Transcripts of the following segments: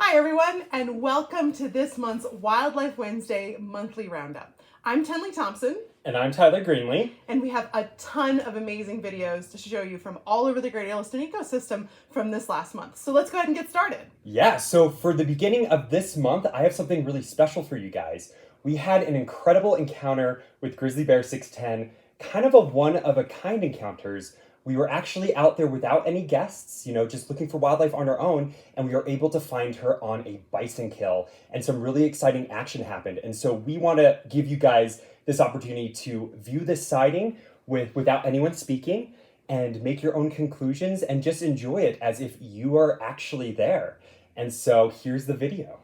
Hi everyone, and welcome to this month's Wildlife Wednesday monthly roundup. I'm Tenley Thompson. And I'm Tyler Greenlee. And we have a ton of amazing videos to show you from all over the Great Yellowstone ecosystem from this last month. So let's go ahead and get started. Yeah, so for the beginning of this month, I have something really special for you guys. We had an incredible encounter with Grizzly Bear 610, kind of a one-of-a-kind encounters. We were actually out there without any guests, just looking for wildlife on our own, and we were able to find her on a bison kill, and some really exciting action happened. And so we want to give you guys this opportunity to view this sighting without anyone speaking and make your own conclusions and just enjoy it as if you are actually there. And so here's the video.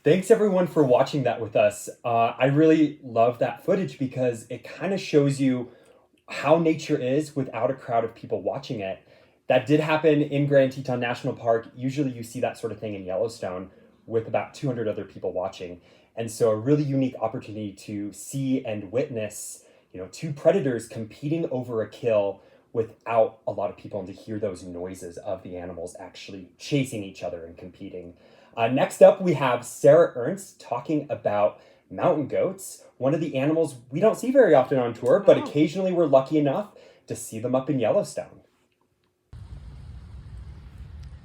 Thanks everyone for watching that with us. I really love that footage because it kind of shows you how nature is without a crowd of people watching it. That did happen in Grand Teton National Park. Usually you see that sort of thing in Yellowstone with about 200 other people watching. And so a really unique opportunity to see and witness, two predators competing over a kill without a lot of people, and to hear those noises of the animals actually chasing each other and competing. Next up, we have Sarah Ernst talking about mountain goats, one of the animals we don't see very often on tour, but occasionally we're lucky enough to see them up in Yellowstone.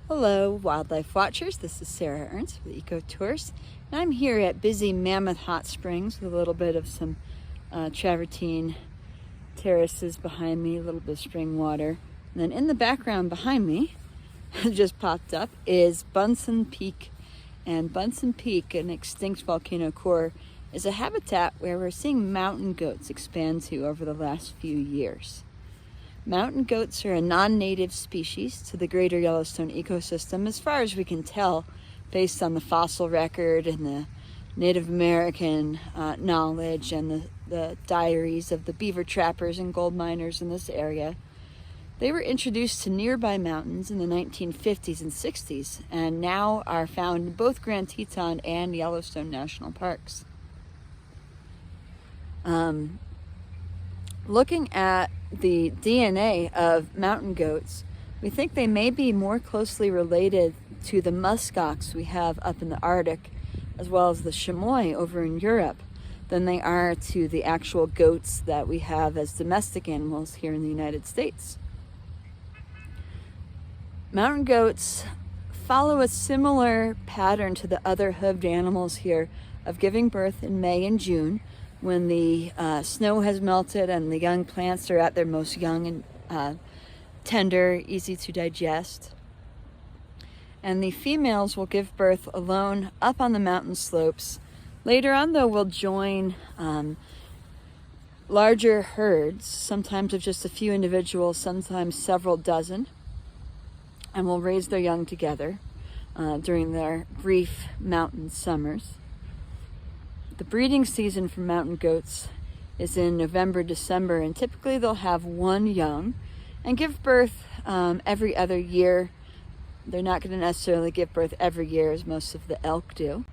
Hello, wildlife watchers. This is Sarah Ernst with Eco Tours, and I'm here at busy Mammoth Hot Springs with a little bit of some travertine terraces behind me, a little bit of spring water. And then in the background behind me, just popped up, is Bison Peak. And Bison Peak, an extinct volcano core, is a habitat where we're seeing mountain goats expand to over the last few years. Mountain goats are a non-native species to the greater Yellowstone ecosystem as far as we can tell, based on the fossil record and the Native American knowledge and the diaries of the beaver trappers and gold miners in this area. They were introduced to nearby mountains in the 1950s and 60s, and now are found in both Grand Teton and Yellowstone National Parks. Looking at the DNA of mountain goats, we think they may be more closely related to the muskox we have up in the Arctic, as well as the chamois over in Europe, than they are to the actual goats that we have as domestic animals here in the United States. Mountain goats follow a similar pattern to the other hoofed animals here of giving birth in May and June, when the snow has melted and the young plants are at their most young and tender, easy to digest. And the females will give birth alone up on the mountain slopes. Later on, though, will join larger herds, sometimes of just a few individuals, sometimes several dozen, and will raise their young together during their brief mountain summers. The breeding season for mountain goats is in November, December, and typically they'll have one young and give birth every other year. They're not going to necessarily give birth every year as most of the elk do.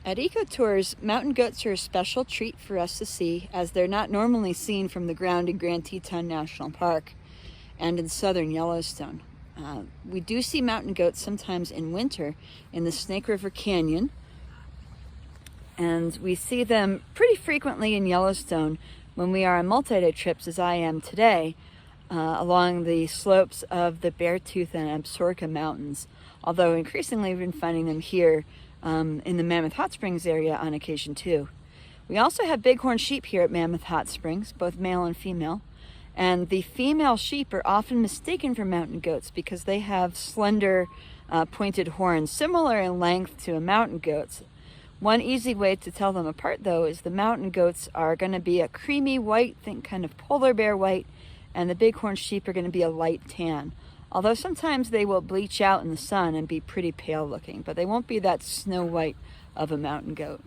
At Eco Tours, mountain goats are a special treat for us to see, as they're not normally seen from the ground in Grand Teton National Park and in southern Yellowstone. We do see mountain goats sometimes in winter in the Snake River Canyon, and we see them pretty frequently in Yellowstone when we are on multi-day trips, as I am today, along the slopes of the Beartooth and Absaroka Mountains, although increasingly we've been finding them here in the Mammoth Hot Springs area on occasion too. We also have bighorn sheep here at Mammoth Hot Springs, both male and female, and the female sheep are often mistaken for mountain goats because they have slender pointed horns, similar in length to a mountain goat's. One easy way to tell them apart, though, is the mountain goats are going to be a creamy white, think kind of polar bear white, and the bighorn sheep are going to be a light tan. Although sometimes they will bleach out in the sun and be pretty pale looking, but they won't be that snow white of a mountain goat.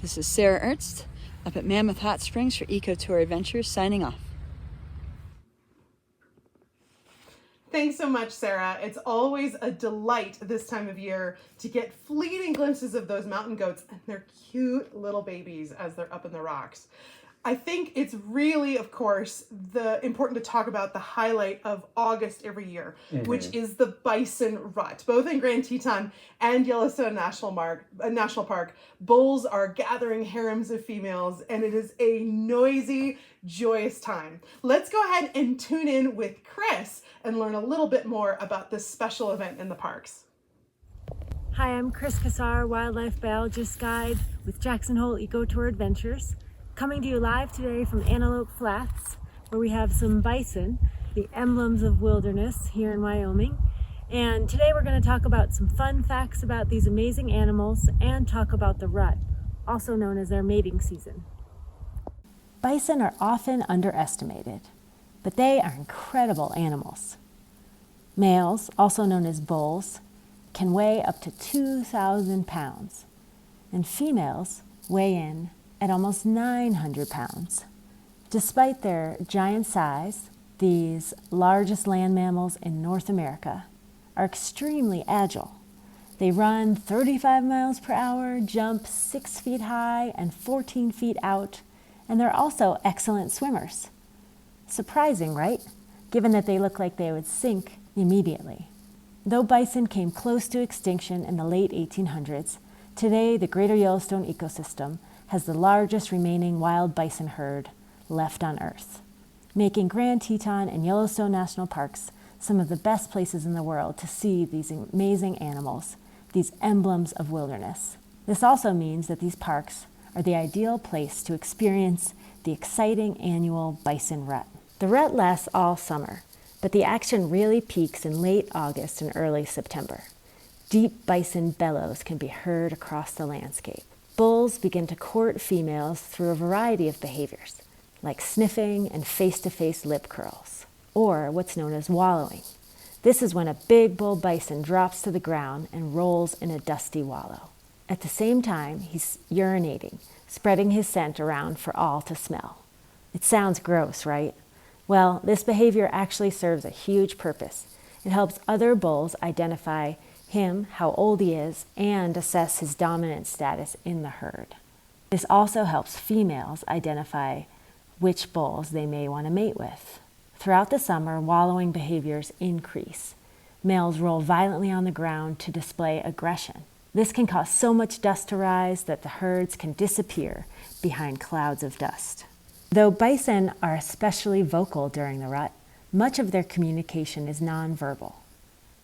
This is Sarah Ernst up at Mammoth Hot Springs for Eco Tour Adventures, signing off. Thanks so much, Sarah. It's always a delight this time of year to get fleeting glimpses of those mountain goats and their cute little babies as they're up in the rocks. I think it's really, of course, important to talk about the highlight of August every year, which is the bison rut. Both in Grand Teton and Yellowstone National Park, bulls are gathering harems of females, and it is a noisy, joyous time. Let's go ahead and tune in with Chris and learn a little bit more about this special event in the parks. Hi, I'm Chris Kassar, Wildlife Biologist Guide with Jackson Hole Eco Tour Adventures. Coming to you live today from Antelope Flats, where we have some bison, the emblems of wilderness here in Wyoming. And today we're going to talk about some fun facts about these amazing animals and talk about the rut, also known as their mating season. Bison are often underestimated, but they are incredible animals. Males, also known as bulls, can weigh up to 2,000 pounds, and females weigh in at almost 900 pounds. Despite their giant size, these largest land mammals in North America are extremely agile. They run 35 miles per hour, jump 6 feet high and 14 feet out, and they're also excellent swimmers. Surprising, right? Given that they look like they would sink immediately. Though bison came close to extinction in the late 1800s, today the greater Yellowstone ecosystem has the largest remaining wild bison herd left on Earth, making Grand Teton and Yellowstone National Parks some of the best places in the world to see these amazing animals, these emblems of wilderness. This also means that these parks are the ideal place to experience the exciting annual bison rut. The rut lasts all summer, but the action really peaks in late August and early September. Deep bison bellows can be heard across the landscape. Bulls begin to court females through a variety of behaviors, like sniffing and face-to-face lip curls, or what's known as wallowing. This is when a big bull bison drops to the ground and rolls in a dusty wallow. At the same time, he's urinating, spreading his scent around for all to smell. It sounds gross, right? Well, this behavior actually serves a huge purpose. It helps other bulls identify him, how old he is, and assess his dominant status in the herd. This also helps females identify which bulls they may want to mate with. Throughout the summer, wallowing behaviors increase. Males roll violently on the ground to display aggression. This can cause so much dust to rise that the herds can disappear behind clouds of dust. Though bison are especially vocal during the rut, much of their communication is nonverbal.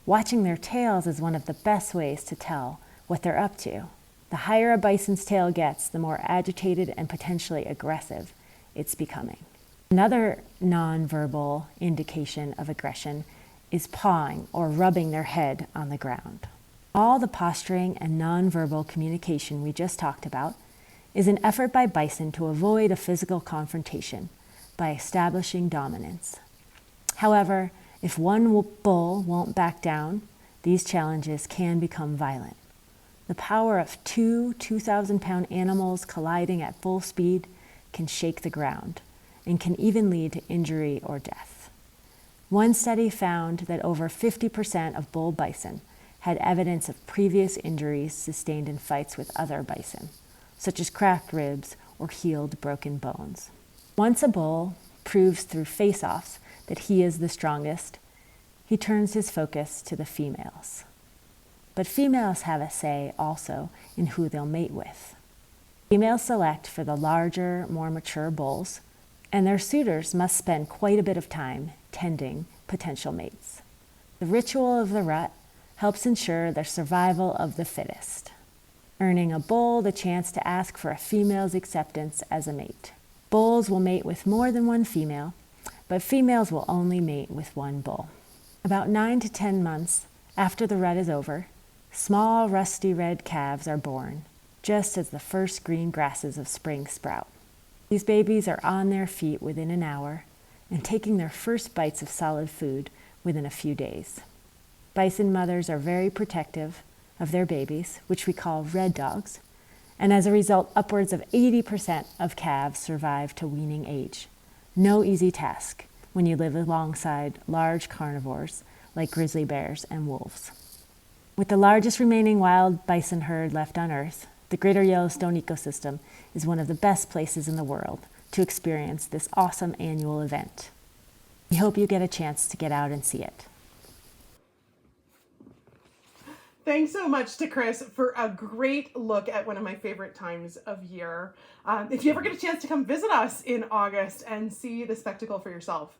Watching their tails is one of the best ways to tell what they're up to. The higher a bison's tail gets, the more agitated and potentially aggressive it's becoming. Another nonverbal indication of aggression is pawing or rubbing their head on the ground. All the posturing and nonverbal communication we just talked about is an effort by bison to avoid a physical confrontation by establishing dominance. However, if one bull won't back down, these challenges can become violent. The power of two 2,000-pound animals colliding at full speed can shake the ground and can even lead to injury or death. One study found that over 50% of bull bison had evidence of previous injuries sustained in fights with other bison, such as cracked ribs or healed broken bones. Once a bull proves through face-offs that he is the strongest, he turns his focus to the females. But females have a say also in who they'll mate with. Females select for the larger, more mature bulls, and their suitors must spend quite a bit of time tending potential mates. The ritual of the rut helps ensure the survival of the fittest, earning a bull the chance to ask for a female's acceptance as a mate. Bulls will mate with more than one female, but females will only mate with one bull. About 9 to 10 months after the rut is over, small rusty red calves are born, just as the first green grasses of spring sprout. These babies are on their feet within an hour and taking their first bites of solid food within a few days. Bison mothers are very protective of their babies, which we call red dogs, and as a result, upwards of 80% of calves survive to weaning age. No easy task when you live alongside large carnivores like grizzly bears and wolves. With the largest remaining wild bison herd left on Earth, the greater Yellowstone ecosystem is one of the best places in the world to experience this awesome annual event. We hope you get a chance to get out and see it. Thanks so much to Chris for a great look at one of my favorite times of year. If you ever get a chance to come visit us in August and see the spectacle for yourself,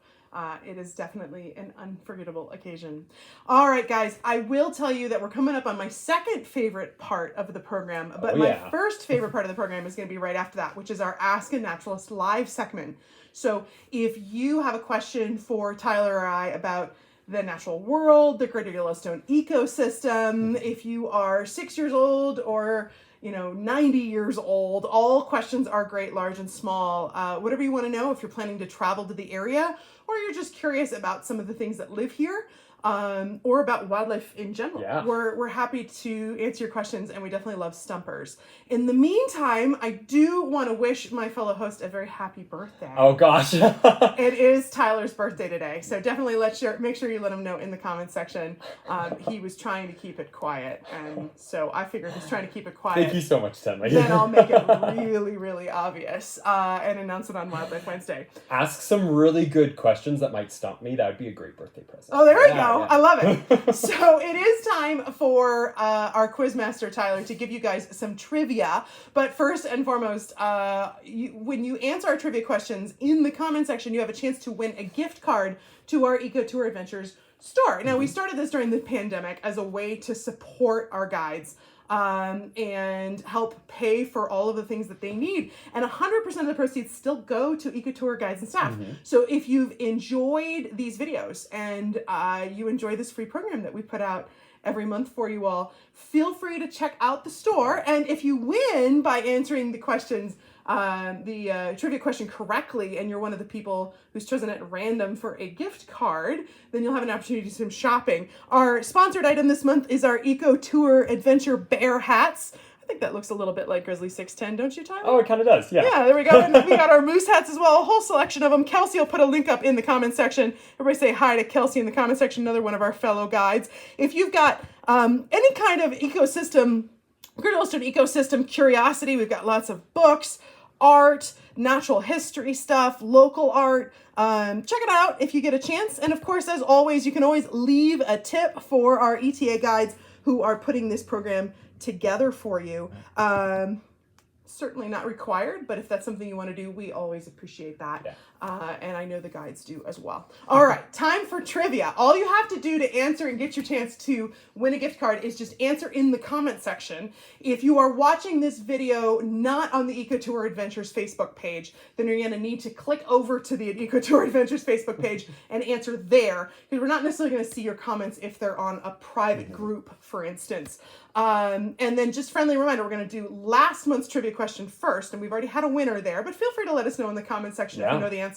it is definitely an unforgettable occasion. All right, guys, I will tell you that we're coming up on my second favorite part of the program, but my first favorite part of the program is going to be right after that, which is our Ask a Naturalist live segment. So if you have a question for Tyler or I about the natural world, the greater Yellowstone ecosystem, if you are 6 years old or 90 years old, all questions are great, large and small. Whatever you want to know, if you're planning to travel to the area or you're just curious about some of the things that live here, or about wildlife in general. Yeah. We're happy to answer your questions, and we definitely love stumpers. In the meantime, I do want to wish my fellow host a very happy birthday. Oh gosh. It is Tyler's birthday today, so definitely make sure you let him know in the comments section. He was trying to keep it quiet, and so I figured he's trying to keep it quiet. Thank you so much, Tenley. Then I'll make it really, really obvious and announce it on Wildlife Wednesday. Ask some really good questions that might stump me. That would be a great birthday present. Oh, there we go. Yeah. I love it. So it is time for our Quizmaster, Tyler, to give you guys some trivia. But first and foremost, when you answer our trivia questions in the comment section, you have a chance to win a gift card to our Eco Tour Adventures store. Now, we started this during the pandemic as a way to support our guides and help pay for all of the things that they need. And 100% of the proceeds still go to Eco Tour guides and staff. So if you've enjoyed these videos and you enjoy this free program that we put out every month for you all, feel free to check out the store. And if you win by answering the questions, the trivia question correctly, and you're one of the people who's chosen at random for a gift card, then you'll have an opportunity to do some shopping. Our sponsored item this month is our Eco Tour Adventure bear hats. I think that looks a little bit like Grizzly 610, don't you, Tyler? Oh, it kind of does, yeah. Yeah, there we go. And we got our moose hats as well, a whole selection of them. Kelsey will put a link up in the comment section. Everybody say hi to Kelsey in the comment section, another one of our fellow guides. If you've got any kind of ecosystem, Yellowstone ecosystem curiosity, we've got lots of books, art, natural history stuff, local art. Check it out if you get a chance. And of course, as always, you can always leave a tip for our ETA guides who are putting this program together for you. Certainly not required, but if that's something you want to do, we always appreciate that. Yeah. And I know the guides do as well. All right, time for trivia. All you have to do to answer and get your chance to win a gift card is just answer in the comment section. If you are watching this video not on the Eco Tour Adventures Facebook page, then you're going to need to click over to the Eco Tour Adventures Facebook page and answer there, because we're not necessarily going to see your comments if they're on a private group, for instance. And then just friendly reminder, we're going to do last month's trivia question first, and we've already had a winner there, but feel free to let us know in the comment section if you know the answer.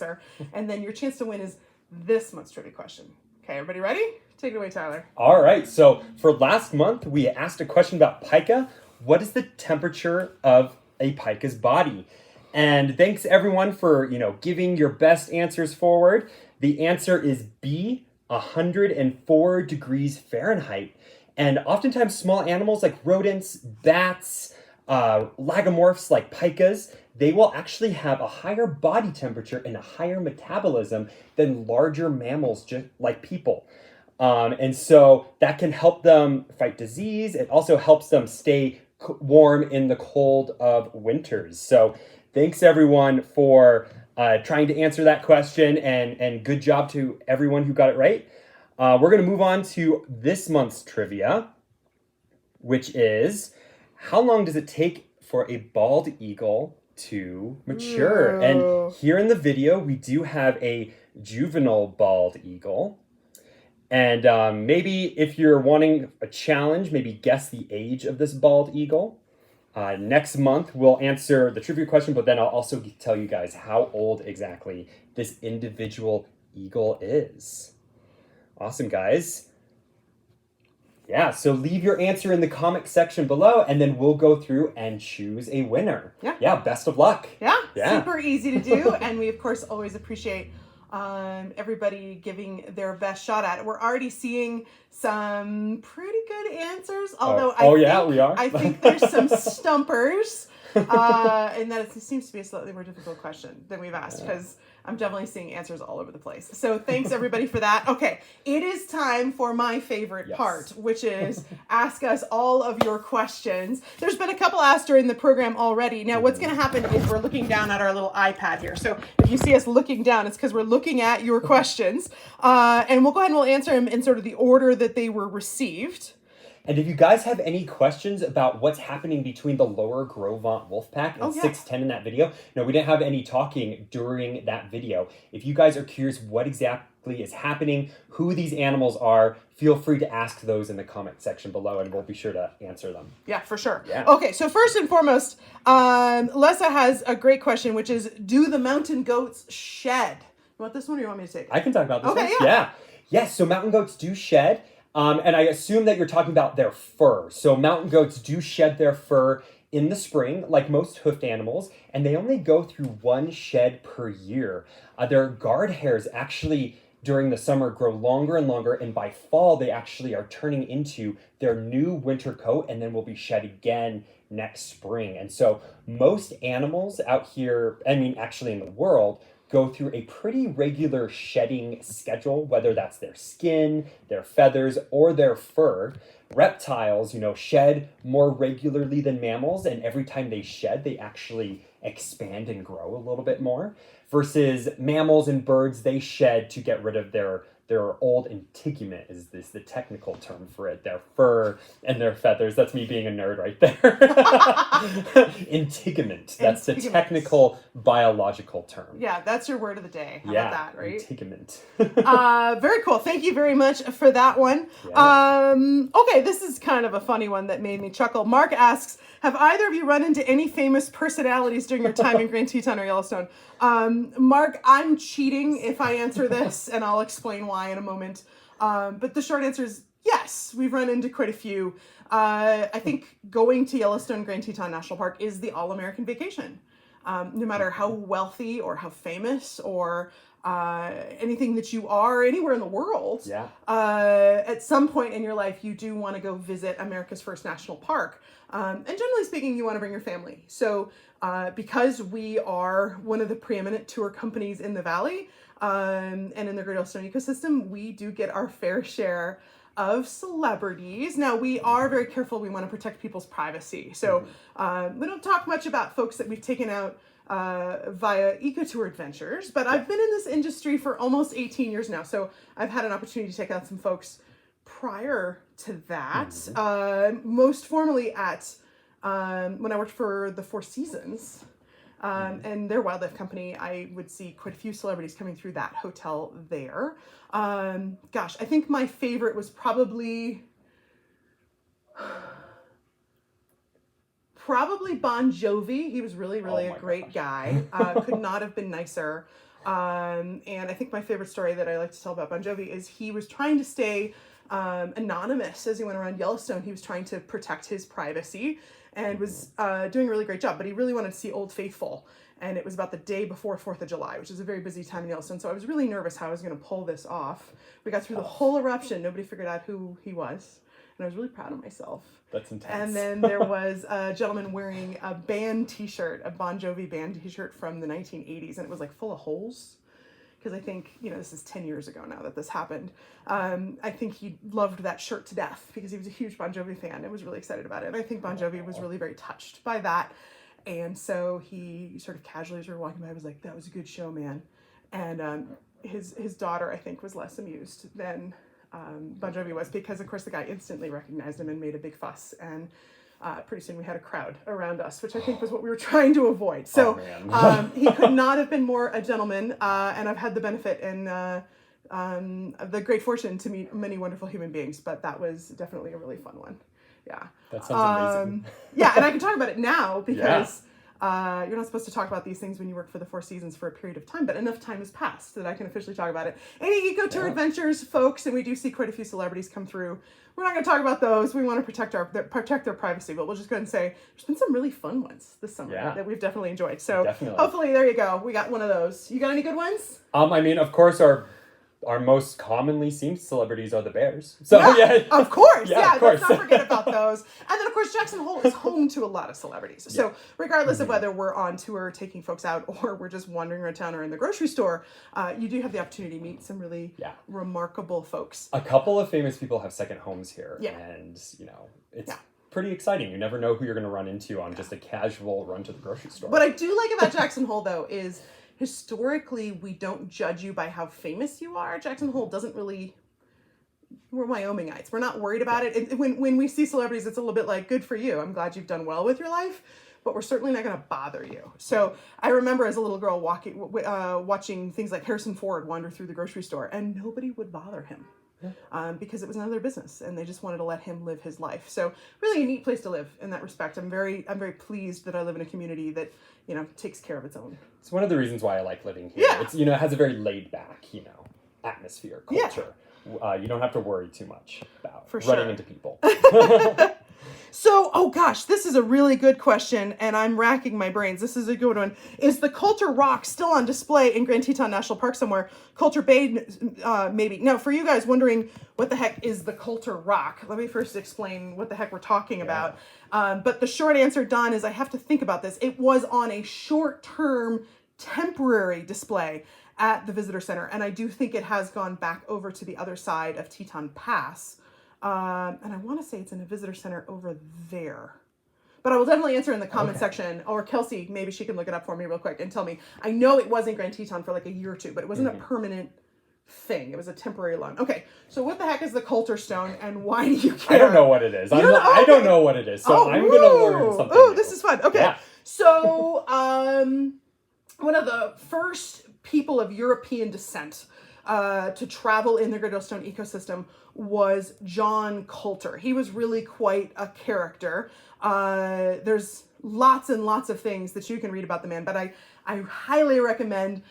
And then your chance to win is this month's trivia question. Okay, everybody ready? Take it away, Tyler. All right, so for last month, we asked a question about pika. What is the temperature of a pika's body? And thanks everyone for, giving your best answers forward. The answer is B, 104 degrees Fahrenheit. And oftentimes small animals like rodents, bats, lagomorphs like pikas, they will actually have a higher body temperature and a higher metabolism than larger mammals just like people. And so that can help them fight disease. It also helps them stay warm in the cold of winters. So thanks everyone for trying to answer that question, and good job to everyone who got it right. We're going to move on to this month's trivia, which is, how long does it take for a bald eagle to mature? And here in the video, we do have a juvenile bald eagle. And maybe if you're wanting a challenge, maybe guess the age of this bald eagle. Next month, we'll answer the trivia question, but then I'll also tell you guys how old exactly this individual eagle is. Awesome, guys. Yeah, so leave your answer in the comment section below, and then we'll go through and choose a winner. Yeah, best of luck. Yeah, super easy to do, and we, of course, always appreciate everybody giving their best shot at it. We're already seeing some pretty good answers, although we are. I think there's some stumpers, and that it seems to be a slightly more difficult question than we've asked, because I'm definitely seeing answers all over the place. So thanks everybody for that. Okay, it is time for my favorite part, which is ask us all of your questions. There's been a couple asked during the program already. Now what's going to happen is we're looking down at our little iPad here. So if you see us looking down, it's because we're looking at your questions. And we'll go ahead and we'll answer them in sort of the order that they were received. And if you guys have any questions about what's happening between the lower Gros-Ventre wolf pack and 610 in that video, no, we didn't have any talking during that video. If you guys are curious what exactly is happening, who these animals are, feel free to ask those in the comment section below, and we'll be sure to answer them. Yeah, for sure. Yeah. Okay, so first and foremost, Lessa has a great question, which is, do the mountain goats shed? You want this one or you want me to take it? I can talk about this one. Okay, Yeah. Yes, so mountain goats do shed, and I assume that you're talking about their fur. So mountain goats do shed their fur in the spring, like most hoofed animals, and they only go through one shed per year. Their guard hairs actually during the summer grow longer and longer, and by fall they actually are turning into their new winter coat and then will be shed again next spring. And so most animals out here, I mean actually in the world, go through a pretty regular shedding schedule, whether that's their skin, their feathers, or their fur. Reptiles, shed more regularly than mammals, and every time they shed, they actually expand and grow a little bit more. Versus mammals and birds, they shed to get rid of their old integument, is this the technical term for it, their fur and their feathers. That's me being a nerd right there. Integument. That's the technical biological term. Yeah, that's your word of the day. How about that, right? Integument. Very cool. Thank you very much for that one. Yeah. Okay, this is kind of a funny one that made me chuckle. Mark asks, have either of you run into any famous personalities during your time in Grand Teton or Yellowstone? Mark, I'm cheating if I answer this, and I'll explain why in a moment. But the short answer is yes, we've run into quite a few. I think going to Yellowstone Grand Teton National Park is the all-American vacation. No matter how wealthy or how famous or anything that you are anywhere in the world, at some point in your life, you do want to go visit America's first national park. And generally speaking, you want to bring your family. So because we are one of the preeminent tour companies in the Valley and in the Great Yellowstone ecosystem, we do get our fair share of celebrities. Now, we are very careful. We want to protect people's privacy. So we don't talk much about folks that we've taken out via eco-tour adventures, but I've been in this industry for almost 18 years now. So I've had an opportunity to take out some folks prior to that, most formally at when I worked for the Four Seasons and their wildlife company. I would see quite a few celebrities coming through that hotel there. Gosh, I think my favorite was probably Bon Jovi. He was really a great guy. Could not have been nicer. And I think my favorite story that I like to tell about Bon Jovi is he was trying to stay anonymous as he went around Yellowstone. He was trying to protect his privacy and was doing a really great job, but he really wanted to see Old Faithful. And it was about the day before 4th of July, which is a very busy time in Yellowstone. So I was really nervous how I was going to pull this off. We got through the whole eruption. Nobody figured out who he was. And I was really proud of myself. That's intense. And then there was a gentleman wearing a band t-shirt, a Bon Jovi band t-shirt from the 1980s. And it was like full of holes. Because I think, this is 10 years ago now that this happened. I think he loved that shirt to death because he was a huge Bon Jovi fan and was really excited about it. And I think Bon Jovi was really very touched by that. And so he sort of casually, as we were walking by, was like, that was a good show, man. And his daughter, I think, was less amused than Bon Jovi was because, of course, the guy instantly recognized him and made a big fuss. And pretty soon we had a crowd around us, which I think was what we were trying to avoid. So he could not have been more a gentleman. And I've had the benefit and the great fortune to meet many wonderful human beings. But that was definitely a really fun one. Yeah. That sounds amazing. Yeah, and I can talk about it now because you're not supposed to talk about these things when you work for the Four Seasons for a period of time, but enough time has passed that I can officially talk about it. Any eco-tour adventures, folks, and we do see quite a few celebrities come through. We're not going to talk about those. We want to protect their privacy, but we'll just go ahead and say there's been some really fun ones this summer that we've definitely enjoyed. So hopefully, there you go. We got one of those. You got any good ones? I mean, of course, our most commonly seen celebrities are the bears. So of course. Of course. Let's not forget about those. And then of course Jackson Hole is home to a lot of celebrities. So regardless of whether we're on tour taking folks out or we're just wandering around town or in the grocery store, you do have the opportunity to meet some really remarkable folks. A couple of famous people have second homes here. Yeah. And it's pretty exciting. You never know who you're going to run into on just a casual run to the grocery store. What I do like about Jackson Hole though is historically, we don't judge you by how famous you are. Jackson Hole doesn't really... We're Wyomingites. We're not worried about it. When we see celebrities, it's a little bit like, good for you. I'm glad you've done well with your life, but we're certainly not going to bother you. So I remember as a little girl watching things like Harrison Ford wander through the grocery store, and nobody would bother him. Because it was none of their business, and they just wanted to let him live his life. So really a neat place to live in that respect. I'm very pleased that I live in a community that takes care of its own. It's one of the reasons why I like living here. Yeah. It's it has a very laid back atmosphere, culture. you don't have to worry too much about For running sure. into people. So, oh gosh, this is a really good question, and I'm racking my brains. This is a good one. Is the Coulter Rock still on display in Grand Teton National Park somewhere? Coulter Bay, maybe. Now, for you guys wondering what the heck is the Coulter Rock, let me first explain what the heck we're talking about. But the short answer, Don, is I have to think about this. It was on a short-term, temporary display at the visitor center, and I do think it has gone back over to the other side of Teton Pass. And I want to say it's in a visitor center over there. But I will definitely answer in the comment section, or Kelsey, maybe she can look it up for me real quick and tell me. I know it was in Grand Teton for like a year or two, but it wasn't a permanent thing. It was a temporary loan. Okay, so what the heck is the Coulter Stone, and why do you care? I don't know what it is. I don't know what it is, so I'm going to learn something new. This is fun. Okay, Yeah. So one of the first people of European descent to travel in the Great Yellowstone ecosystem was John Coulter. He was really quite a character. There's lots and lots of things that you can read about the man, but I highly recommend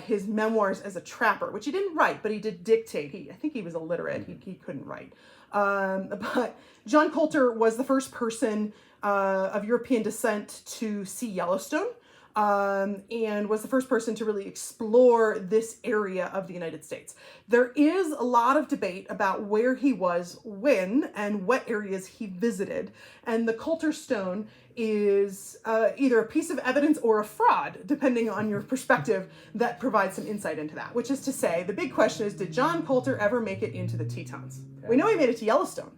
his memoirs as a trapper, which he didn't write, but he did dictate. I think he was illiterate. He couldn't write. But John Coulter was the first person of European descent to see Yellowstone. And was the first person to really explore this area of the United States. There is a lot of debate about where he was when and what areas he visited. And the Coulter Stone is either a piece of evidence or a fraud, depending on your perspective, that provides some insight into that. Which is to say, the big question is, did John Coulter ever make it into the Tetons? Okay. We know he made it to Yellowstone,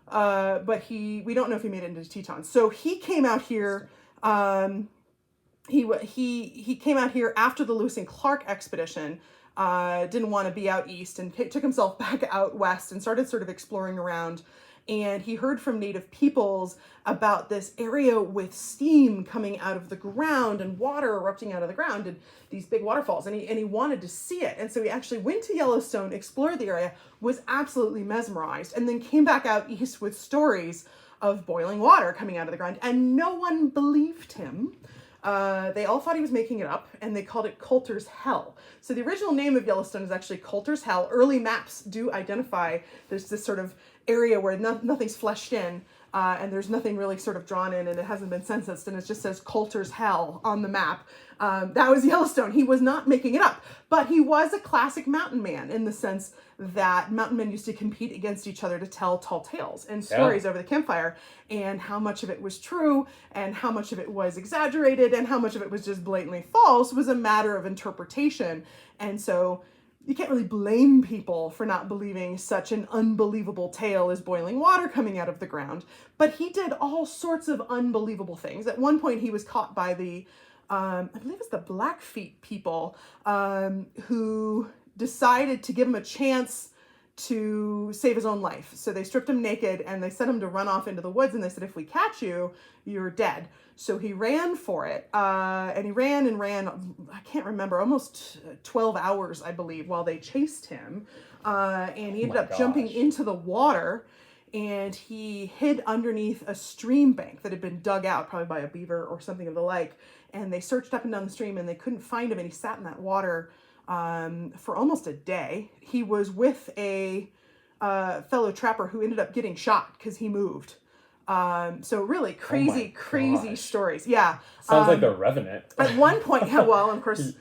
but we don't know if he made it into the Tetons. So he came out here... He came out here after the Lewis and Clark expedition, didn't want to be out east, and took himself back out west and started sort of exploring around. And he heard from native peoples about this area with steam coming out of the ground and water erupting out of the ground and these big waterfalls. And he wanted to see it. And so he actually went to Yellowstone, explored the area, was absolutely mesmerized, and then came back out east with stories of boiling water coming out of the ground. And no one believed him. They all thought he was making it up, and they called it Coulter's Hell. So the original name of Yellowstone is actually Coulter's Hell. Early maps do identify there's this sort of area where nothing's fleshed in, and there's nothing really sort of drawn in, and it hasn't been censused, and it just says Coulter's Hell on the map. That was Yellowstone. He was not making it up, but he was a classic mountain man in the sense that mountain men used to compete against each other to tell tall tales and stories over the campfire, and how much of it was true and how much of it was exaggerated and how much of it was just blatantly false was a matter of interpretation. And so you can't really blame people for not believing such an unbelievable tale as boiling water coming out of the ground. But he did all sorts of unbelievable things. At one point, he was caught by the, I believe it's the Blackfeet people, who decided to give him a chance to save his own life. So they stripped him naked and they sent him to run off into the woods, and they said, if we catch you, you're dead. So he ran for it, and he ran and ran, I can't remember, almost 12 hours, I believe, while they chased him. And he ended up jumping into the water, and he hid underneath a stream bank that had been dug out, probably by a beaver or something of the like. And they searched up and down the stream, and they couldn't find him, and he sat in that water for almost a day. He was with a fellow trapper who ended up getting shot because he moved. So really crazy stories. Yeah. Sounds like The Revenant. At one point, well, of course,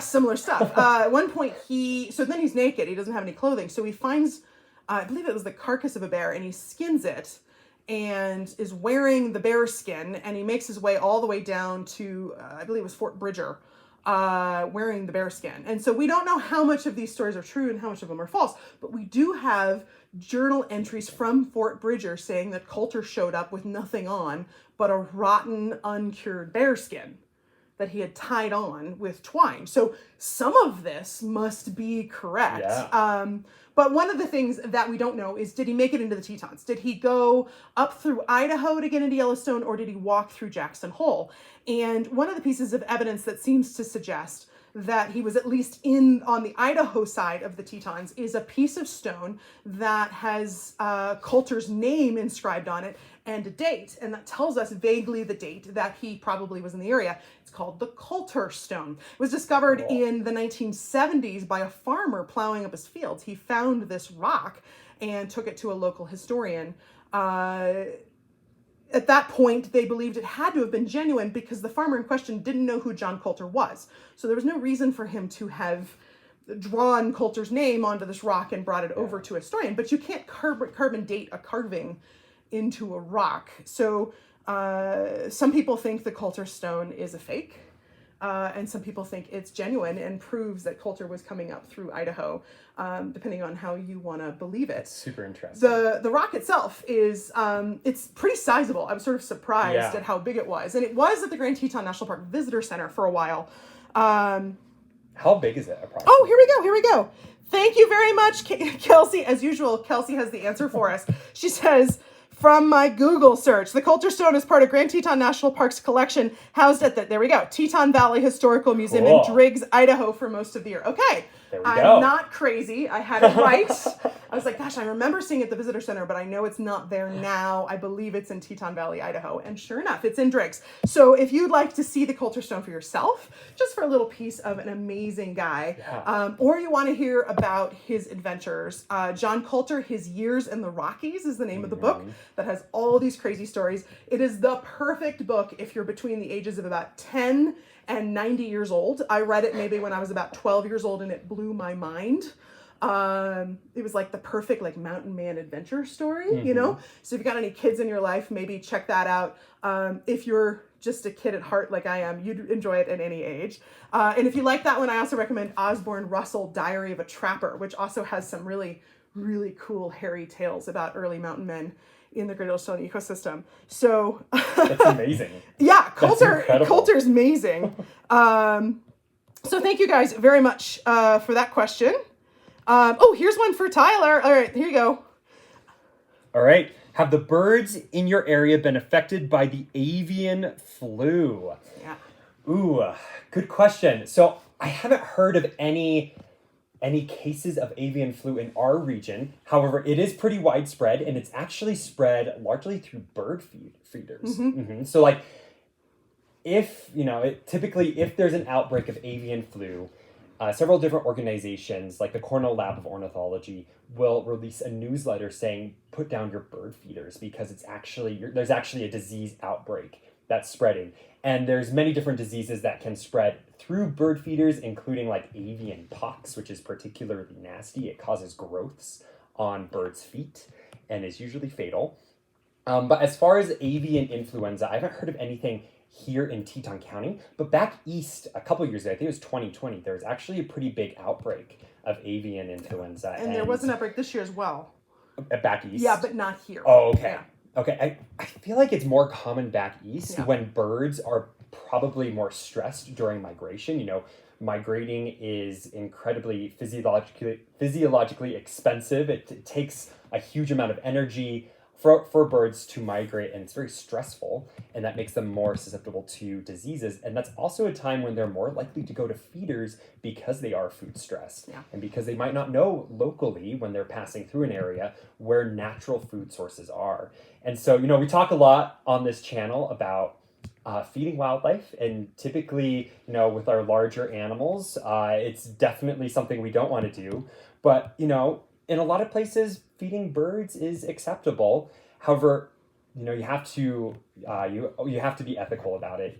similar stuff. At one point so then he's naked. He doesn't have any clothing. So he finds, I believe it was the carcass of a bear, and he skins it and is wearing the bear skin, and he makes his way all the way down to, I believe it was Fort Bridger, wearing the bear skin. And so we don't know how much of these stories are true and how much of them are false, but we do have journal entries from Fort Bridger saying that Coulter showed up with nothing on but a rotten, uncured bear skin that he had tied on with twine. So some of this must be correct. Yeah. But one of the things that we don't know is, did he make it into the Tetons? Did he go up through Idaho to get into Yellowstone, or did he walk through Jackson Hole? And one of the pieces of evidence that seems to suggest that he was at least on the Idaho side of the Tetons is a piece of stone that has Coulter's name inscribed on it, and a date, and that tells us vaguely the date that he probably was in the area. It's called the Coulter Stone. It was discovered in the 1970s by a farmer plowing up his fields. He found this rock and took it to a local historian. At that point, they believed it had to have been genuine because the farmer in question didn't know who John Coulter was. So there was no reason for him to have drawn Coulter's name onto this rock and brought it over to a historian. But you can't carbon date a carving into a rock. So some people think the Coulter Stone is a fake. And some people think it's genuine and proves that Coulter was coming up through Idaho, depending on how you want to believe it. That's super interesting. The rock itself is, it's pretty sizable. I was sort of surprised at how big it was. And it was at the Grand Teton National Park Visitor Center for a while. How big is it approximately? Oh, here we go. Thank you very much, Kelsey. As usual, Kelsey has the answer for us. She says, from my Google search, the Coulter Stone is part of Grand Teton National Park's collection, housed at there we go, Teton Valley Historical Museum in Driggs, Idaho for most of the year. Okay, there we I'm go. not crazy. I had it right. I was like, gosh, I remember seeing it at the visitor center, but I know it's not there now. I believe it's in Teton Valley, Idaho. And sure enough, it's in Driggs. So if you'd like to see the Coulter Stone for yourself, just for a little piece of an amazing guy, or you want to hear about his adventures, John Coulter, His Years in the Rockies is the name of the book that has all these crazy stories. It is the perfect book if you're between the ages of about 10 and 90 years old. I read it maybe when I was about 12 years old and it blew my mind. It was like the perfect like mountain man adventure story, you know? So if you've got any kids in your life, maybe check that out. If you're just a kid at heart like I am, you'd enjoy it at any age. And if you like that one, I also recommend Osborne Russell, Diary of a Trapper, which also has some really, really cool hairy tales about early mountain men in the Great Yellowstone ecosystem. So that's amazing. Yeah, Coulter's amazing. So thank you guys very much for that question. Here's one for Tyler. All right, here you go. All right. Have the birds in your area been affected by the avian flu? Yeah. Ooh, good question. So I haven't heard of any cases of avian flu in our region. However, it is pretty widespread, and it's actually spread largely through bird feeders. So like, if there's an outbreak of avian flu, several different organizations, like the Cornell Lab of Ornithology, will release a newsletter saying, put down your bird feeders because there's actually a disease outbreak that's spreading. And there's many different diseases that can spread through bird feeders, including like avian pox, which is particularly nasty. It causes growths on birds' feet and is usually fatal. But as far as avian influenza, I haven't heard of anything here in Teton County, but back east a couple years ago, I think it was 2020, there was actually a pretty big outbreak of avian influenza. And there was an outbreak this year as well. Back east? Yeah, but not here. Oh, okay. Yeah. Okay, I feel like it's more common back east when birds are probably more stressed during migration. You know, migrating is incredibly physiologically expensive. It takes a huge amount of energy for birds to migrate, and it's very stressful, and that makes them more susceptible to diseases. And that's also a time when they're more likely to go to feeders because they are food stressed, and because they might not know locally when they're passing through an area where natural food sources are. And so, you know, we talk a lot on this channel about feeding wildlife, and typically, you know, with our larger animals, it's definitely something we don't want to do. But, you know, in a lot of places, feeding birds is acceptable. However, you know, you have to be ethical about it,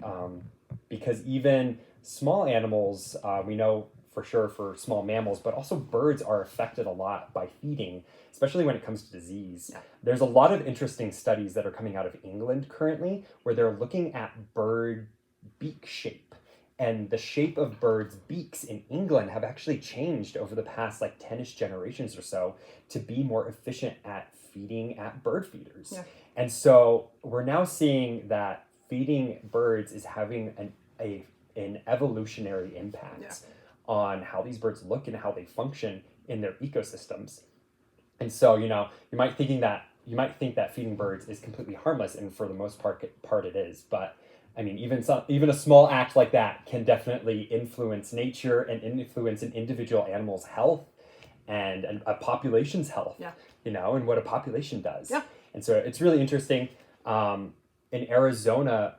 because even small animals, we know for sure for small mammals, but also birds are affected a lot by feeding, especially when it comes to disease. There's a lot of interesting studies that are coming out of England currently where they're looking at bird beak shape. And the shape of birds' beaks in England have actually changed over the past like 10-ish generations or so to be more efficient at feeding at bird feeders. And so we're now seeing that feeding birds is having an evolutionary impact on how these birds look and how they function in their ecosystems. And so, you know, you might think that feeding birds is completely harmless, and for the most part it is, but I mean, even a small act like that can definitely influence nature and influence an individual animal's health and a population's health, you know, and what a population does. And so it's really interesting. In Arizona,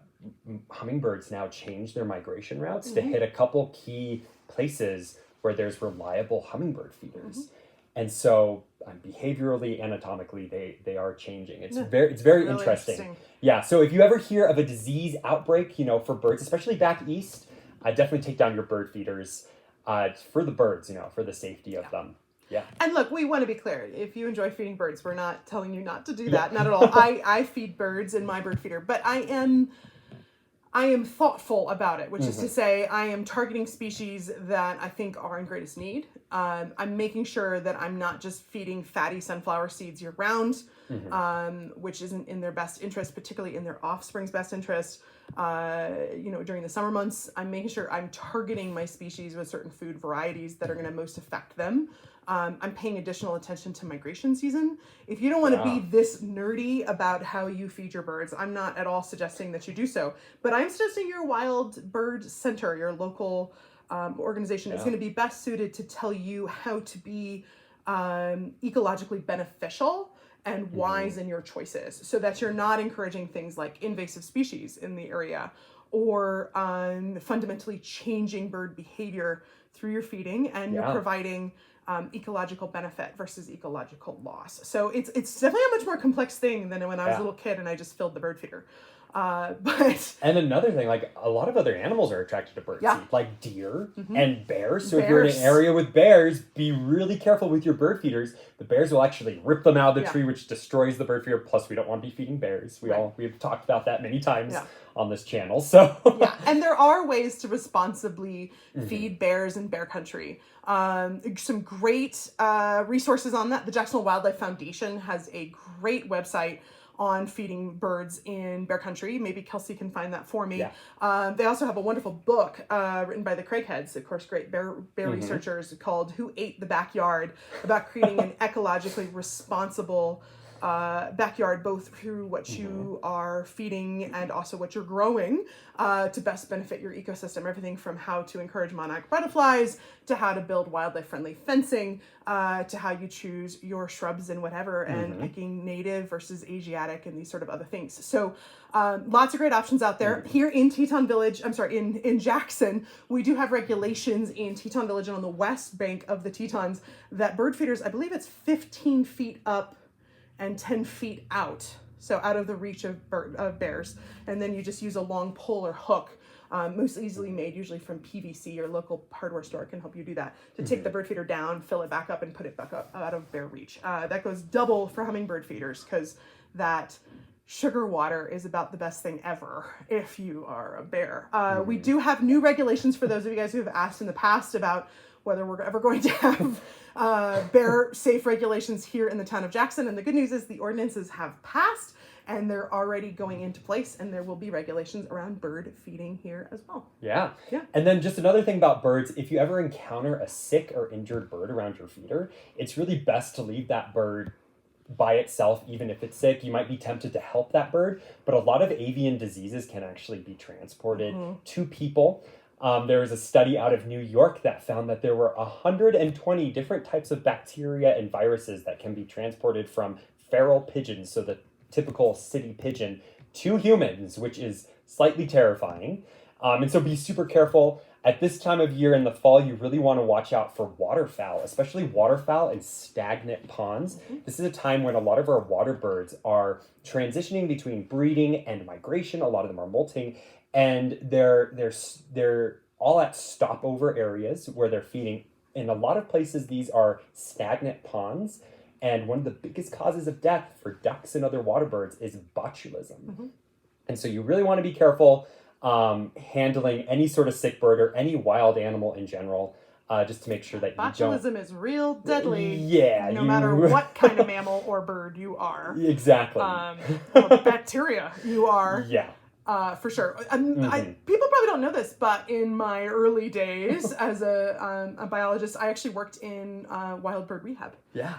hummingbirds now change their migration routes to hit a couple key places where there's reliable hummingbird feeders. And so behaviorally, anatomically, they are changing. It's very really interesting. Yeah, so if you ever hear of a disease outbreak, for birds, especially back east, definitely take down your bird feeders for the birds, for the safety of them. Yeah. And look, we want to be clear. If you enjoy feeding birds, we're not telling you not to do that. Not at all. I feed birds in my bird feeder, but I am thoughtful about it, which is to say I am targeting species that I think are in greatest need. I'm making sure that I'm not just feeding fatty sunflower seeds year round, which isn't in their best interest, particularly in their offspring's best interest. During the summer months, I'm making sure I'm targeting my species with certain food varieties that are going to most affect them. I'm paying additional attention to migration season. If you don't want to be this nerdy about how you feed your birds, I'm not at all suggesting that you do so. But I'm suggesting your wild bird center, your local organization, is going to be best suited to tell you how to be ecologically beneficial and wise in your choices, so that you're not encouraging things like invasive species in the area or fundamentally changing bird behavior through your feeding, and you're providing ecological benefit versus ecological loss. So it's definitely a much more complex thing than when I was a little kid and I just filled the bird feeder. And another thing, like a lot of other animals are attracted to birdseed, like deer and bears. So if you're in an area with bears, be really careful with your bird feeders. The bears will actually rip them out of the tree, which destroys the bird feeder. Plus, we don't want to be feeding bears. We've talked about that many times on this channel. So and there are ways to responsibly feed bears in bear country. Some great resources on that. The Jacksonville Wildlife Foundation has a great website on feeding birds in bear country. Maybe Kelsey can find that for me. They also have a wonderful book written by the Craigheads, of course, great bear researchers, called Who Ate the Backyard, about creating an ecologically responsible backyard, both through what you are feeding and also what you're growing to best benefit your ecosystem. Everything from how to encourage monarch butterflies to how to build wildlife-friendly fencing to how you choose your shrubs and whatever, and picking native versus Asiatic and these sort of other things. So lots of great options out there. Here in Teton Village, in Jackson, we do have regulations in Teton Village and on the west bank of the Tetons that bird feeders, I believe it's 15 feet up and 10 feet out, so out of the reach of bears. And then you just use a long pole or hook, most easily made, usually from PVC. Your local hardware store can help you do that, to take the bird feeder down, fill it back up, and put it back up out of bear reach. That goes double for hummingbird feeders, because that sugar water is about the best thing ever if you are a bear. We do have new regulations for those of you guys who have asked in the past about whether we're ever going to have bear safe regulations here in the town of Jackson. And the good news is the ordinances have passed and they're already going into place, and there will be regulations around bird feeding here as well. Yeah. And then just another thing about birds, if you ever encounter a sick or injured bird around your feeder, it's really best to leave that bird by itself. Even if it's sick, you might be tempted to help that bird, but a lot of avian diseases can actually be transported to people. There was a study out of New York that found that there were 120 different types of bacteria and viruses that can be transported from feral pigeons, so the typical city pigeon, to humans, which is slightly terrifying. And so be super careful. At this time of year in the fall, you really want to watch out for waterfowl, especially waterfowl in stagnant ponds. This is a time when a lot of our water birds are transitioning between breeding and migration. A lot of them are molting, and they're all at stopover areas where they're feeding. In a lot of places, these are stagnant ponds, and one of the biggest causes of death for ducks and other water birds is botulism. And so you really want to be careful handling any sort of sick bird or any wild animal in general, just to make sure that you don't... Botulism is real deadly. Yeah. No matter what kind of mammal or bird you are. Exactly. Or bacteria you are. Yeah. For sure. People probably don't know this, but in my early days as a biologist, I actually worked in wild bird rehab. Yeah.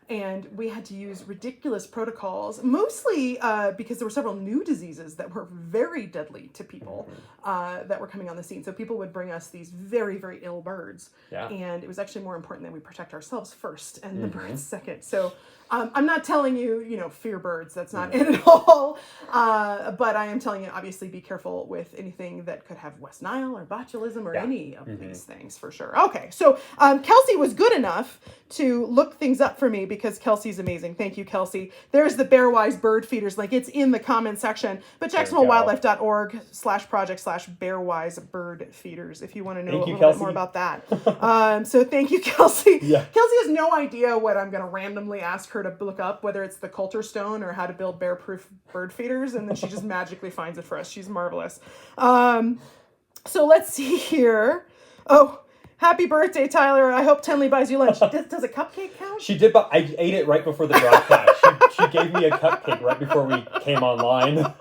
And we had to use ridiculous protocols, mostly because there were several new diseases that were very deadly to people that were coming on the scene. So people would bring us these very, very ill birds. Yeah. And it was actually more important that we protect ourselves first and the birds second. So I'm not telling you, fear birds. That's not it at all. But I am telling you, obviously, be careful with anything that could have West Nile or botulism or any of these things for sure. Okay, so Kelsey was good enough to look things up for me because Kelsey's amazing. Thank you, Kelsey. There's the Bearwise bird feeders link. It's in the comment section. But jacksonhilewildlife.org/project/Bearwise bird feeders if you want to know a little bit more about that. So thank you, Kelsey. Yeah. Kelsey has no idea what I'm going to randomly ask her to look up, whether it's the Coulter Stone or how to build bear-proof bird feeders, and then she just magically finds it for us. She's marvelous. So let's see here. Oh, happy birthday, Tyler. I hope Tenley buys you lunch. Does a cupcake count? She did, but I ate it right before the broadcast. She gave me a cupcake right before we came online.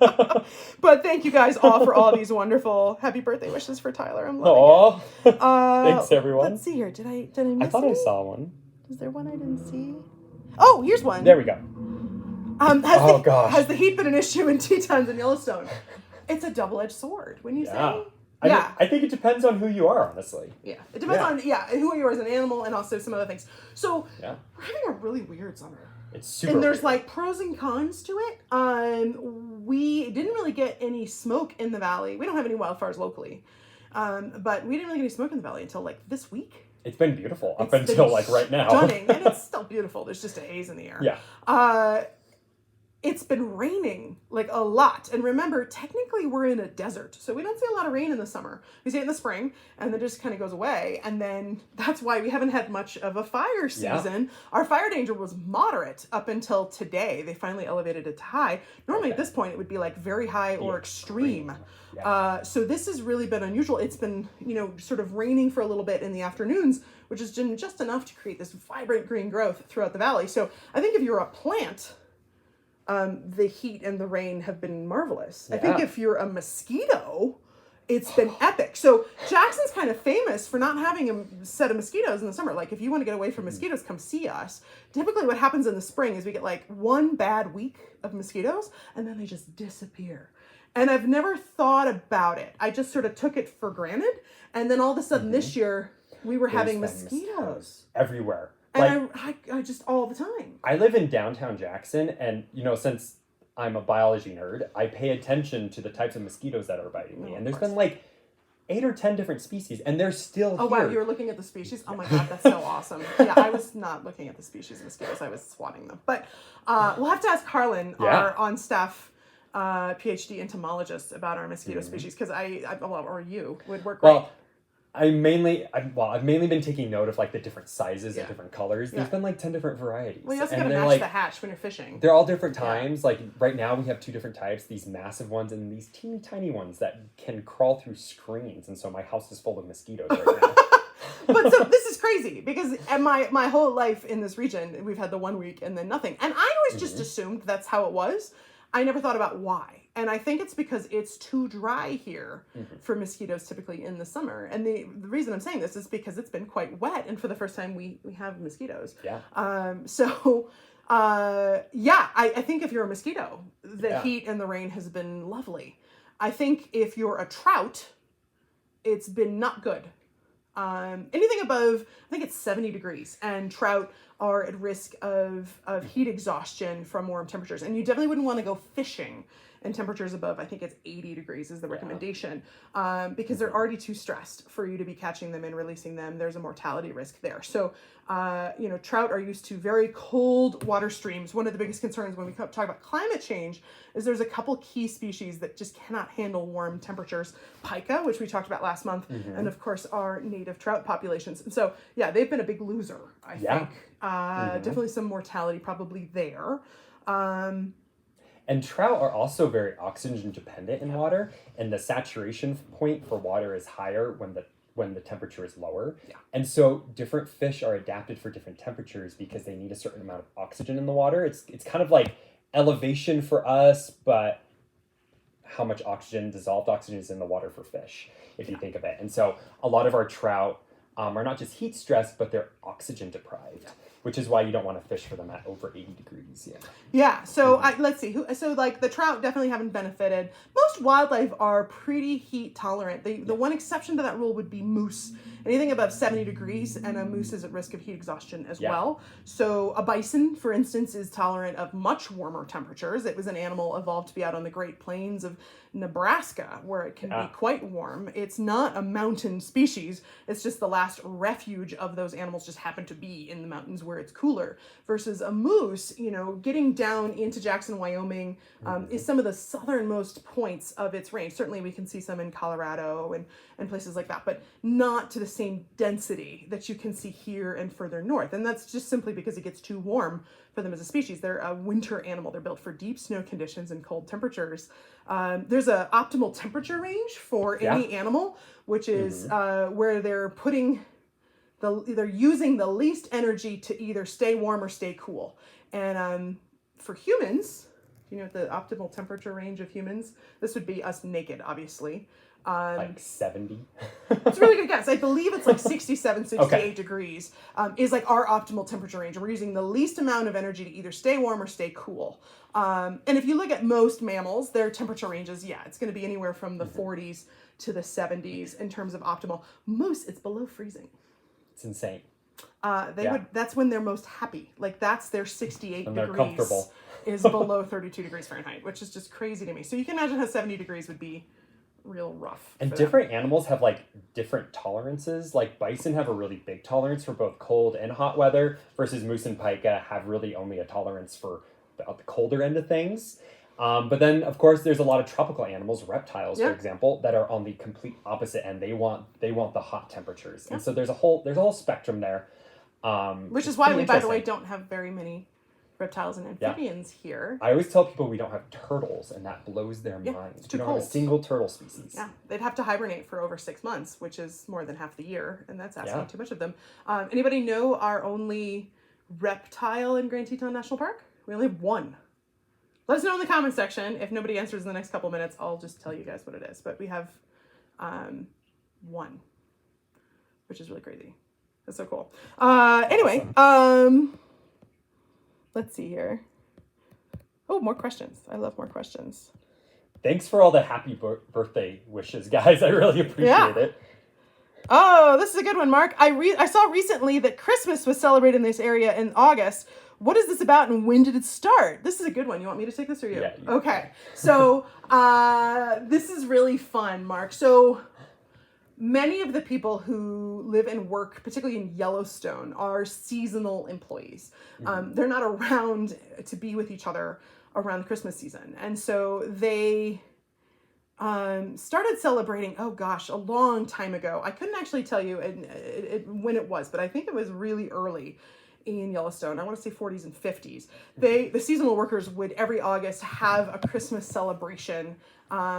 But thank you guys all for all these wonderful happy birthday wishes for Tyler. I'm loving it. Thanks, everyone. Let's see here. Did I miss I thought any? I saw one. Is there one I didn't see? Oh, here's one. There we go. Has the heat been an issue in Tetons in Yellowstone? It's a double-edged sword, wouldn't you say? I think it depends on who you are, honestly. Yeah, it depends on who you are as an animal and also some other things. So Yeah. we're having a really weird summer. It's super And there's weird. like pros and cons to it. We didn't really get any smoke in the valley. We don't have any wildfires locally. But we didn't really get any smoke in the valley until like this week. It's been beautiful up It's until been like right now. Stunning, and it's still beautiful. There's just a haze in the air. Yeah. It's been raining like a lot. And remember, technically we're in a desert. So we don't see a lot of rain in the summer. We see it in the spring and then it just kind of goes away. And then that's why we haven't had much of a fire season. Our fire danger was moderate up until today. They finally elevated it to high. Normally at this point it would be like very high or extreme. Yeah. So this has really been unusual. It's been, sort of raining for a little bit in the afternoons, which has been just enough to create this vibrant green growth throughout the valley. So I think if you're a plant, the heat and the rain have been marvelous. Yeah. I think if you're a mosquito, it's been epic. So Jackson's kind of famous for not having a set of mosquitoes in the summer. Like if you want to get away from mosquitoes, come see us. Typically what happens in the spring is we get like one bad week of mosquitoes and then they just disappear. And I've never thought about it. I just sort of took it for granted. And then all of a sudden this year we were having mosquitoes everywhere. And I just all the time. I live in downtown Jackson, and since I'm a biology nerd, I pay attention to the types of mosquitoes that are biting me. And there's been like 8 or 10 different species, and they're still here. Oh wow, you were looking at the species? Oh my god, that's so awesome. Yeah, I was not looking at the species of mosquitoes, I was swatting them. But we'll have to ask Harlan, our on-staff PhD entomologist, about our mosquito species, because or you would work great. I've mainly been taking note of like the different sizes and different colors. There's been like 10 different varieties. Well, you also gotta match like, the hatch when you're fishing. They're all different times. Yeah. Like right now we have 2 different types, these massive ones and these teeny tiny ones that can crawl through screens. And so my house is full of mosquitoes right now. But so this is crazy because my whole life in this region, we've had the 1 week and then nothing. And I always just assumed that's how it was. I never thought about why. And I think it's because it's too dry here for mosquitoes typically in the summer. And the reason I'm saying this is because it's been quite wet. And for the first time, we have mosquitoes. Yeah. I think if you're a mosquito, the heat and the rain has been lovely. I think if you're a trout, it's been not good. Anything above, I think it's 70 degrees, and trout are at risk of heat exhaustion from warm temperatures. And you definitely wouldn't want to go fishing in temperatures above, I think it's 80 degrees is the recommendation, because they're already too stressed for you to be catching them and releasing them. There's a mortality risk there. So, trout are used to very cold water streams. One of the biggest concerns when we talk about climate change is there's a couple key species that just cannot handle warm temperatures. Pika, which we talked about last month, and of course our native trout populations. And so, they've been a big loser, I think. Definitely some mortality probably there. And trout are also very oxygen dependent in water, and the saturation point for water is higher when the temperature is lower. Yeah. And so different fish are adapted for different temperatures because they need a certain amount of oxygen in the water. It's kind of like elevation for us, but how much dissolved oxygen is in the water for fish, if you think of it. And so a lot of our trout are not just heat stressed, but they're oxygen deprived. which is why you don't want to fish for them at over 80 degrees. Yeah. Yeah, so let's see. So like the trout definitely haven't benefited. Most wildlife are pretty heat tolerant. The one exception to that rule would be moose. Anything above 70 degrees, and a moose is at risk of heat exhaustion as well. So a bison, for instance, is tolerant of much warmer temperatures. It was an animal evolved to be out on the Great Plains of Nebraska, where it can be quite warm. It's not a mountain species. It's just the last refuge of those animals just happen to be in the mountains where it's cooler. Versus a moose, you know, getting down into Jackson, Wyoming, is some of the southernmost points of its range. Certainly we can see some in Colorado and places like that, but not to the same density that you can see here and further north. And that's just simply because it gets too warm for them as a species. They're a winter animal. They're built for deep snow conditions and cold temperatures. There's an optimal temperature range for any animal, which is where they're using the least energy to either stay warm or stay cool. And for humans, you know, the optimal temperature range of humans, this would be us naked, obviously. Like 70. It's a really good guess. I believe it's like 67, 68 degrees is like our optimal temperature range. We're using the least amount of energy to either stay warm or stay cool. And if you look at most mammals, their temperature ranges, it's going to be anywhere from the 40s to the 70s in terms of optimal. Moose, it's below freezing. It's insane. That's when they're most happy. Like that's their 68 and they're degrees comfortable. is below 32 degrees Fahrenheit, which is just crazy to me. So you can imagine how 70 degrees would be real rough. And different animals have like different tolerances. Like bison have a really big tolerance for both cold and hot weather, versus moose and pika have really only a tolerance for the colder end of things. But then of course there's a lot of tropical animals, reptiles for example, that are on the complete opposite end. They want the hot temperatures. And so there's a whole spectrum there. Which is why we, by the way, don't have very many reptiles and amphibians here. I always tell people we don't have turtles, and that blows their minds. We don't have a single turtle species. Yeah, they'd have to hibernate for over 6 months, which is more than half the year, and that's asking too much of them. Anybody know our only reptile in Grand Teton National Park? We only have one. Let us know in the comment section. If nobody answers in the next couple minutes, I'll just tell you guys what it is. But we have one, which is really crazy. That's so cool. Anyway, let's see here. Oh, more questions. I love more questions. Thanks for all the happy birthday wishes, guys. I really appreciate it. Oh, this is a good one, Mark. I saw recently that Christmas was celebrated in this area in August. What is this about and when did it start? This is a good one. You want me to take this or you? Yeah. Okay. So this is really fun, Mark. So many of the people who live and work, particularly in Yellowstone, are seasonal employees. They're not around to be with each other around the Christmas season. And so they started celebrating, oh gosh, a long time ago. I couldn't actually tell you when it was, but I think it was really early in Yellowstone. I want to say 40s and 50s. The seasonal workers would every August have a Christmas celebration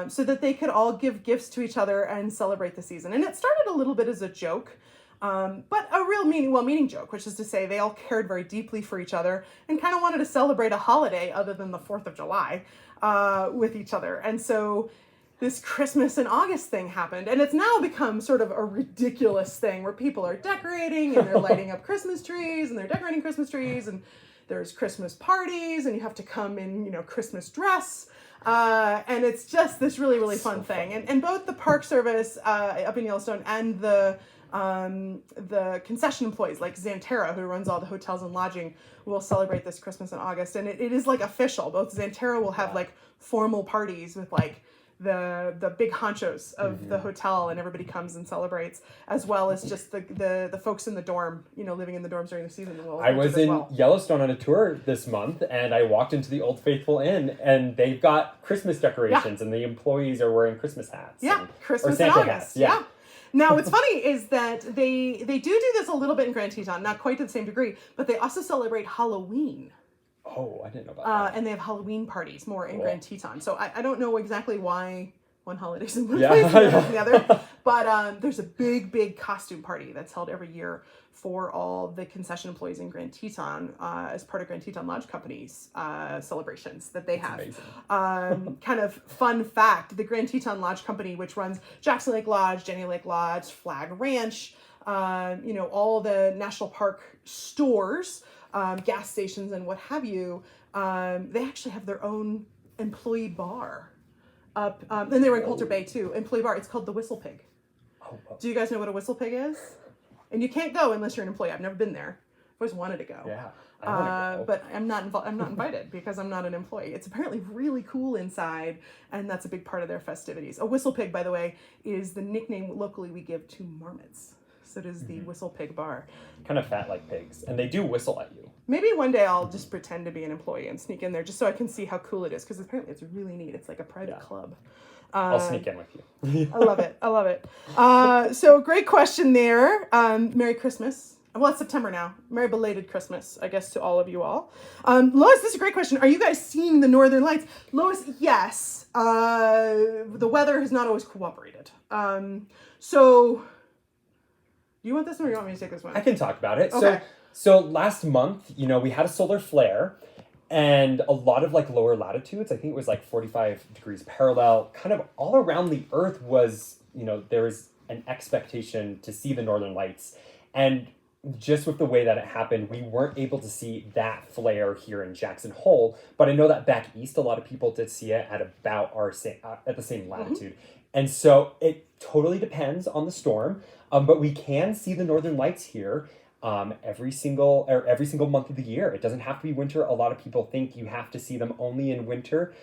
so that they could all give gifts to each other and celebrate the season. And it started a little bit as a joke, but a real meaning joke, which is to say they all cared very deeply for each other and kind of wanted to celebrate a holiday other than the 4th of July with each other. And so this Christmas in August thing happened, and it's now become sort of a ridiculous thing where people are decorating and they're lighting up Christmas trees and they're decorating Christmas trees and there's Christmas parties and you have to come in, Christmas dress. And it's just this really, really fun thing. And both the Park Service up in Yellowstone and the concession employees like Xanterra, who runs all the hotels and lodging, will celebrate this Christmas in August. And it is like official. Both Xanterra will have like formal parties with like the big honchos of the hotel, and everybody comes and celebrates, as well as just the folks in the dorm, living in the dorms during the season. I was in Yellowstone on a tour this month, and I walked into the Old Faithful Inn, and they've got Christmas decorations, and the employees are wearing Christmas hats. Yeah, Christmas or Santa in August. Hats. Yeah. Now, what's funny is that they do this a little bit in Grand Teton, not quite to the same degree, but they also celebrate Halloween. Oh, I didn't know about that. And they have Halloween parties more in Grand Teton. So I don't know exactly why one holiday's in one place and the other. But there's a big costume party that's held every year for all the concession employees in Grand Teton as part of Grand Teton Lodge Company's celebrations that they have. Kind of fun fact, the Grand Teton Lodge Company, which runs Jackson Lake Lodge, Jenny Lake Lodge, Flag Ranch, all the national park stores, gas stations and what have you, they actually have their own employee bar up, and they were in Coulter Bay too, employee bar. It's called the Whistle Pig. Oh, Do you guys know what a Whistle Pig is? And you can't go unless you're an employee. I've never been there. I've always wanted to go. yeah. I wanna go. But I'm not invited because I'm not an employee. It's apparently really cool inside, and that's a big part of their festivities. A Whistle Pig, by the way, is the nickname locally we give to marmots. So it is the Whistle Pig bar. Kind of fat like pigs, and they do whistle at you. Maybe one day I'll just pretend to be an employee and sneak in there just so I can see how cool it is, because apparently it's really neat. It's like a private club. I'll sneak in with you. I love it. I love it. So great question there. Merry Christmas. Well, it's September now. Merry belated Christmas, I guess, to all of you all. Lois, this is a great question. Are you guys seeing the Northern Lights? Lois, yes. The weather has not always cooperated. So, do you want this one or do you want me to take this one? I can talk about it. Okay. So last month, we had a solar flare, and a lot of like lower latitudes, I think it was like 45 degrees parallel, kind of all around the Earth was, there was an expectation to see the Northern Lights. And just with the way that it happened, we weren't able to see that flare here in Jackson Hole, but I know that back east, a lot of people did see it at about at the same latitude. And so it totally depends on the storm, but we can see the Northern Lights here every single month of the year. It doesn't have to be winter. A lot of people think you have to see them only in winter.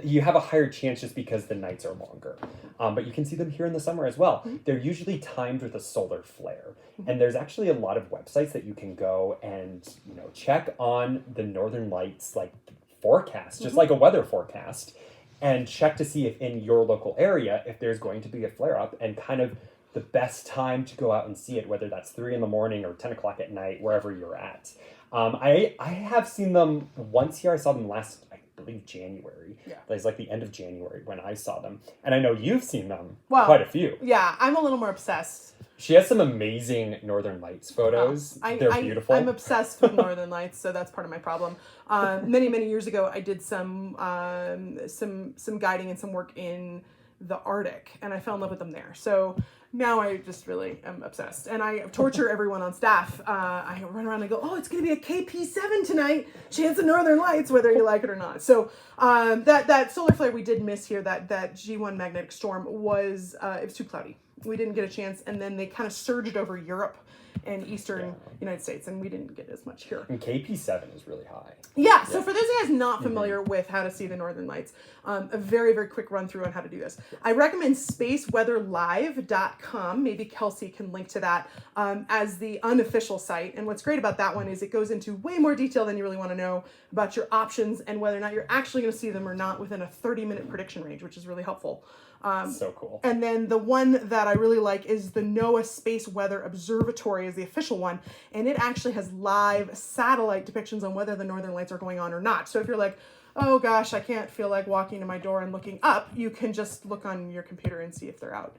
You have a higher chance just because the nights are longer. But you can see them here in the summer as well. They're usually timed with a solar flare. And there's actually a lot of websites that you can go and, check on the Northern Lights like forecast, just like a weather forecast, and check to see if in your local area, if there's going to be a flare up, and kind of the best time to go out and see it, whether that's 3 a.m. or 10 o'clock at night, wherever you're at. I have seen them once here. I saw them last, I believe, January. Yeah. It was like the end of January when I saw them. And I know you've seen them quite a few. Yeah, I'm a little more obsessed. She has some amazing Northern Lights photos. They're beautiful. I'm obsessed with Northern Lights, so that's part of my problem. Many years ago, I did some guiding and some work in the Arctic, and I fell in love with them there. So now I just really am obsessed, and I torture everyone on staff. I run around and go, "Oh, it's going to be a KP7 tonight. Chance of Northern Lights, whether you like it or not." So that solar flare we did miss here, that G1 magnetic storm was it was too cloudy. We didn't get a chance, and then they kind of surged over Europe and eastern United States, and we didn't get as much here. And KP7 is really high. Yeah, so for those guys not familiar with how to see the Northern Lights, a very, very quick run through on how to do this. I recommend spaceweatherlive.com. Maybe Kelsey can link to that as the unofficial site. And what's great about that one is it goes into way more detail than you really want to know about your options and whether or not you're actually going to see them or not within a 30-minute prediction range, which is really helpful. So cool. And then the one that I really like is the NOAA Space Weather Observatory is the official one. And it actually has live satellite depictions on whether the Northern Lights are going on or not. So if you're like, oh gosh, I can't feel like walking to my door and looking up, you can just look on your computer and see if they're out,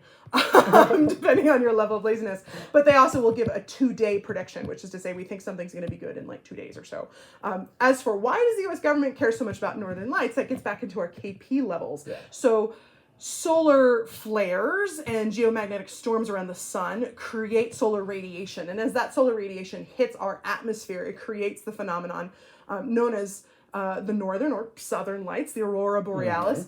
depending on your level of laziness. But they also will give a 2-day prediction, which is to say we think something's going to be good in like 2 days or so. As for why does the U.S. government care so much about Northern Lights, that gets back into our KP levels. Yeah. So solar flares and geomagnetic storms around the sun create solar radiation. And as that solar radiation hits our atmosphere, it creates the phenomenon known as the northern or southern lights, the aurora borealis.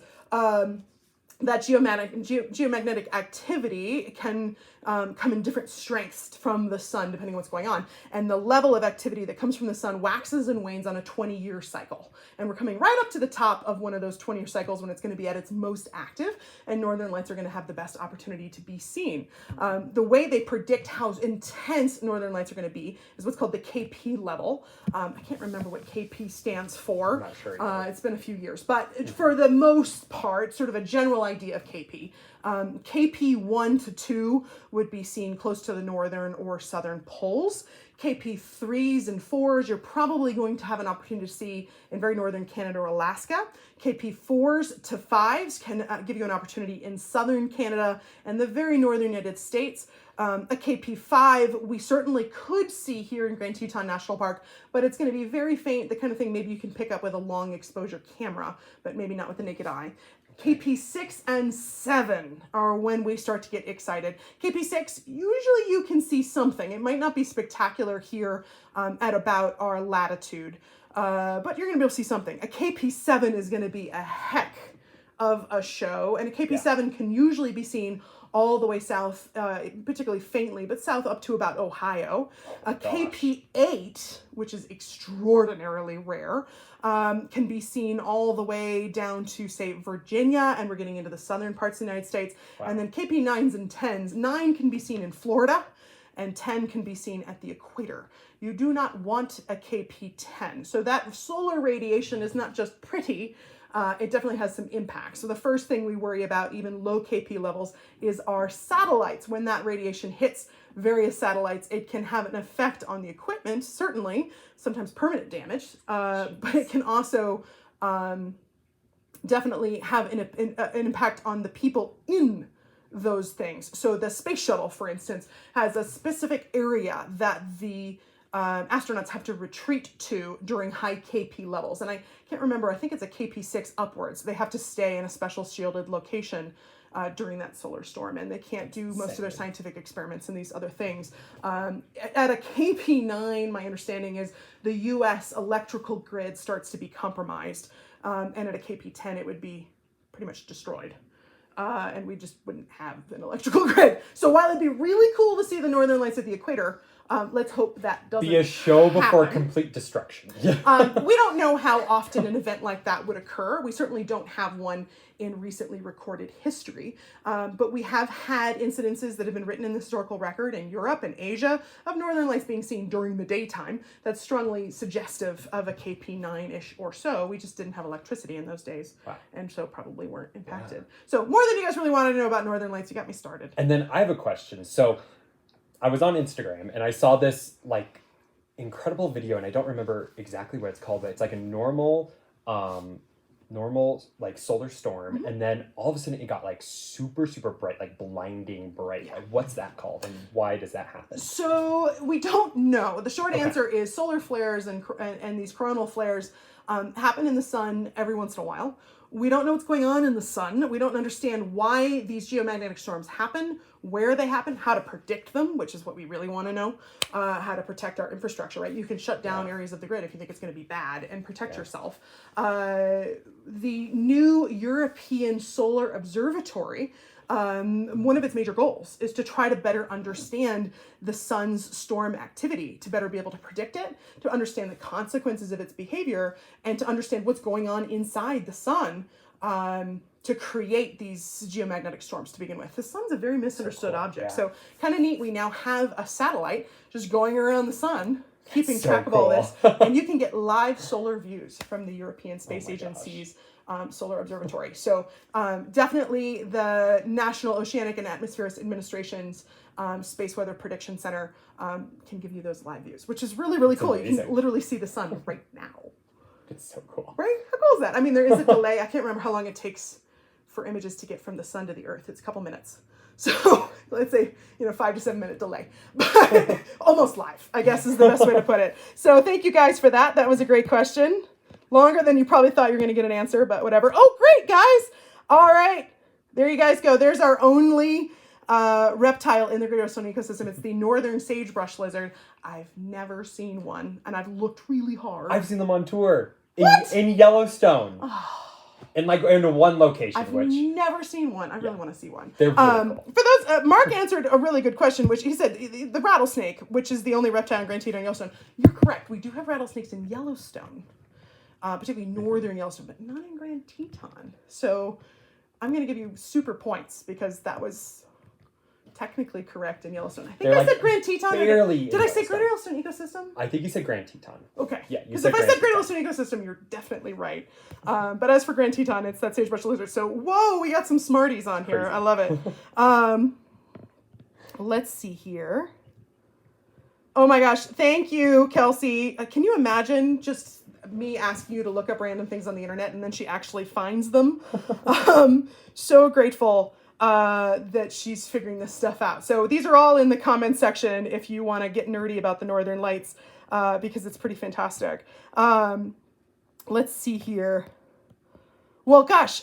That geomagnetic activity can come in different strengths from the sun, depending on what's going on. And the level of activity that comes from the sun waxes and wanes on a 20-year cycle. And we're coming right up to the top of one of those 20-year cycles when it's going to be at its most active, and Northern Lights are going to have the best opportunity to be seen. The way they predict how intense Northern Lights are going to be is what's called the KP level. I can't remember what KP stands for. I'm not sure. It's been a few years. But for the most part, sort of a general idea of KP. KP 1 to 2 would be seen close to the northern or southern poles. KP 3s and 4s, you're probably going to have an opportunity to see in very northern Canada or Alaska. KP 4s to 5s can give you an opportunity in southern Canada and the very northern United States. A KP 5 we certainly could see here in Grand Teton National Park, but it's going to be very faint, the kind of thing maybe you can pick up with a long exposure camera, but maybe not with the naked eye. KP6 and 7 are when we start to get excited. KP6, usually you can see something. It might not be spectacular here at about our latitude, but you're going to be able to see something. A KP7 is going to be a heck of a show, and a KP7 can usually be seen all the way south, particularly faintly, but south up to about Ohio. A KP8, which is extraordinarily rare, can be seen all the way down to, say, Virginia, and we're getting into the southern parts of the United States. Wow. And then KP9s and 10s. 9 can be seen in Florida, and 10 can be seen at the equator. You do not want a KP10. So that solar radiation is not just pretty, it definitely has some impact. So the first thing we worry about, even low KP levels, is our satellites. When that radiation hits various satellites, it can have an effect on the equipment, certainly, sometimes permanent damage, but it can also definitely have an impact on the people in those things. So the space shuttle, for instance, has a specific area that the astronauts have to retreat to during high KP levels. And I can't remember, I think it's a KP6 upwards. They have to stay in a special shielded location during that solar storm, and they can't do most of their scientific experiments and these other things. At a KP9, my understanding is the US electrical grid starts to be compromised. And at a KP10, it would be pretty much destroyed. And we just wouldn't have an electrical grid. So while it'd be really cool to see the northern lights at the equator, let's hope that doesn't be a show before happen. complete destruction. We don't know how often an event like that would occur. We certainly don't have one in recently recorded history. But we have had incidences that have been written in the historical record in Europe and Asia of northern lights being seen during the daytime. That's strongly suggestive of a KP9-ish or so. We just didn't have electricity in those days. Wow. And so probably weren't impacted. So more than you guys really wanted to know about northern lights, you got me started. And then I have a question. So I was on Instagram and I saw this like incredible video, and I don't remember exactly what it's called, but it's like a normal like solar storm, and then all of a sudden it got like super bright, like blinding bright. Like, what's that called, and why does that happen? So we don't know. The short answer is solar flares and these coronal flares happen in the sun every once in a while. We don't know what's going on in the sun. We don't understand why these geomagnetic storms happen, where they happen, how to predict them, which is what we really want to know, how to protect our infrastructure, right? You can shut down areas of the grid if you think it's going to be bad and protect yourself. The new European Solar Observatory, one of its major goals is to try to better understand the sun's storm activity, to better be able to predict it, to understand the consequences of its behavior, and to understand what's going on inside the sun to create these geomagnetic storms to begin with. The sun's a very misunderstood object. So kind of neat. We now have a satellite just going around the sun, keeping track of all this, and you can get live solar views from the European Space Agency's Solar Observatory. So definitely the National Oceanic and Atmospheric Administration's Space Weather Prediction Center can give you those live views, which is really, really cool. Amazing. You can literally see the sun right now. It's so cool. Right? How cool is that? I mean, there is a delay. I can't remember how long it takes for images to get from the sun to the earth. It's a couple minutes. So let's say, 5 to 7 minute delay, but almost live, I guess is the best way to put it. So thank you guys for that. That was a great question. Longer than you probably thought you were going to get an answer, but whatever. Oh, great, guys. All right. There you guys go. There's our only reptile in the Great Yellowstone ecosystem. It's the northern sagebrush lizard. I've never seen one, and I've looked really hard. I've seen them on tour What? in Yellowstone. In one location. I've never seen one. I really want to see one. They're really cool. For those, Mark answered a really good question, which he said the rattlesnake, which is the only reptile in Grand Teton in Yellowstone. You're correct. We do have rattlesnakes in Yellowstone, particularly northern Yellowstone, but not in Grand Teton. So I'm going to give you super points because that was technically correct in Yellowstone. I think I said Grand Teton. Barely. Did I say Greater Yellowstone Ecosystem? I think you said Grand Teton. Okay. Yeah, you Because said if I Grand said Greater Teton. Yellowstone Ecosystem, you're definitely right. But as for Grand Teton, it's that sagebrush lizard. So, whoa, we got some smarties on here. Crazy. I love it. Let's see here. Oh my gosh. Thank you, Kelsey. Can you imagine just me asking you to look up random things on the internet and then she actually finds them? So grateful that she's figuring this stuff out. So these are all in the comment section if you want to get nerdy about the Northern Lights, because it's pretty fantastic. Let's see here. Well, gosh.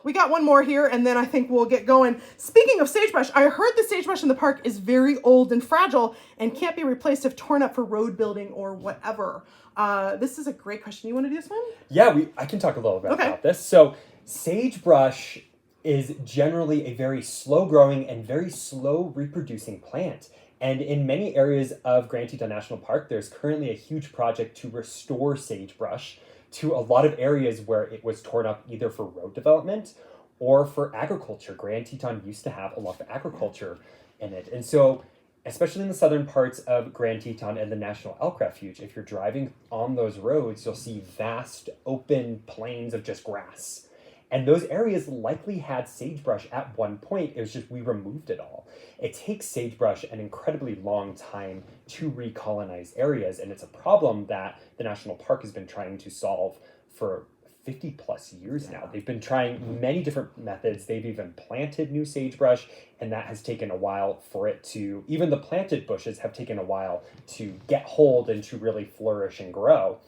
We got one more here, and then I think we'll get going. Speaking of sagebrush, I heard the sagebrush in the park is very old and fragile and can't be replaced if torn up for road building or whatever. This is a great question. You want to do this one? Yeah, I can talk a little bit about this. So sagebrush is generally a very slow-growing and very slow reproducing plant. And in many areas of Grand Teton National Park, there's currently a huge project to restore sagebrush to a lot of areas where it was torn up either for road development or for agriculture. Grand Teton used to have a lot of agriculture in it. And so, especially in the southern parts of Grand Teton and the National Elk Refuge, if you're driving on those roads, you'll see vast open plains of just grass. And those areas likely had sagebrush at one point. It was just we removed it all. It takes sagebrush an incredibly long time to recolonize areas, and it's a problem that the National Park has been trying to solve for 50 plus years now. They've been trying many different methods. They've even planted new sagebrush, and that has taken a while for it to, even the planted bushes have taken a while to get hold and to really flourish and grow.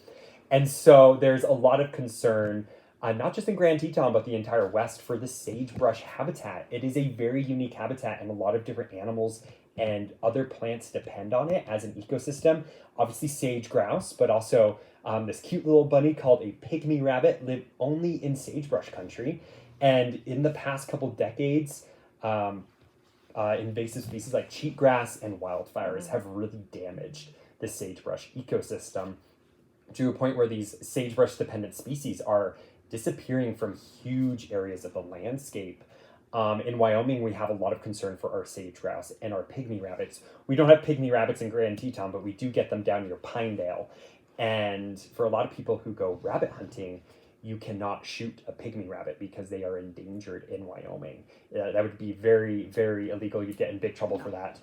And so there's a lot of concern, not just in Grand Teton, but the entire West, for the sagebrush habitat. It is a very unique habitat, and a lot of different animals and other plants depend on it as an ecosystem. Obviously sage grouse, but also this cute little bunny called a pygmy rabbit live only in sagebrush country. And in the past couple decades, invasive species like cheatgrass and wildfires have really damaged the sagebrush ecosystem to a point where these sagebrush dependent species are disappearing from huge areas of the landscape. In Wyoming, we have a lot of concern for our sage grouse and our pygmy rabbits. We don't have pygmy rabbits in Grand Teton, but we do get them down near Pinedale. And for a lot of people who go rabbit hunting, you cannot shoot a pygmy rabbit because they are endangered in Wyoming. That would be very, very illegal. You'd get in big trouble for that.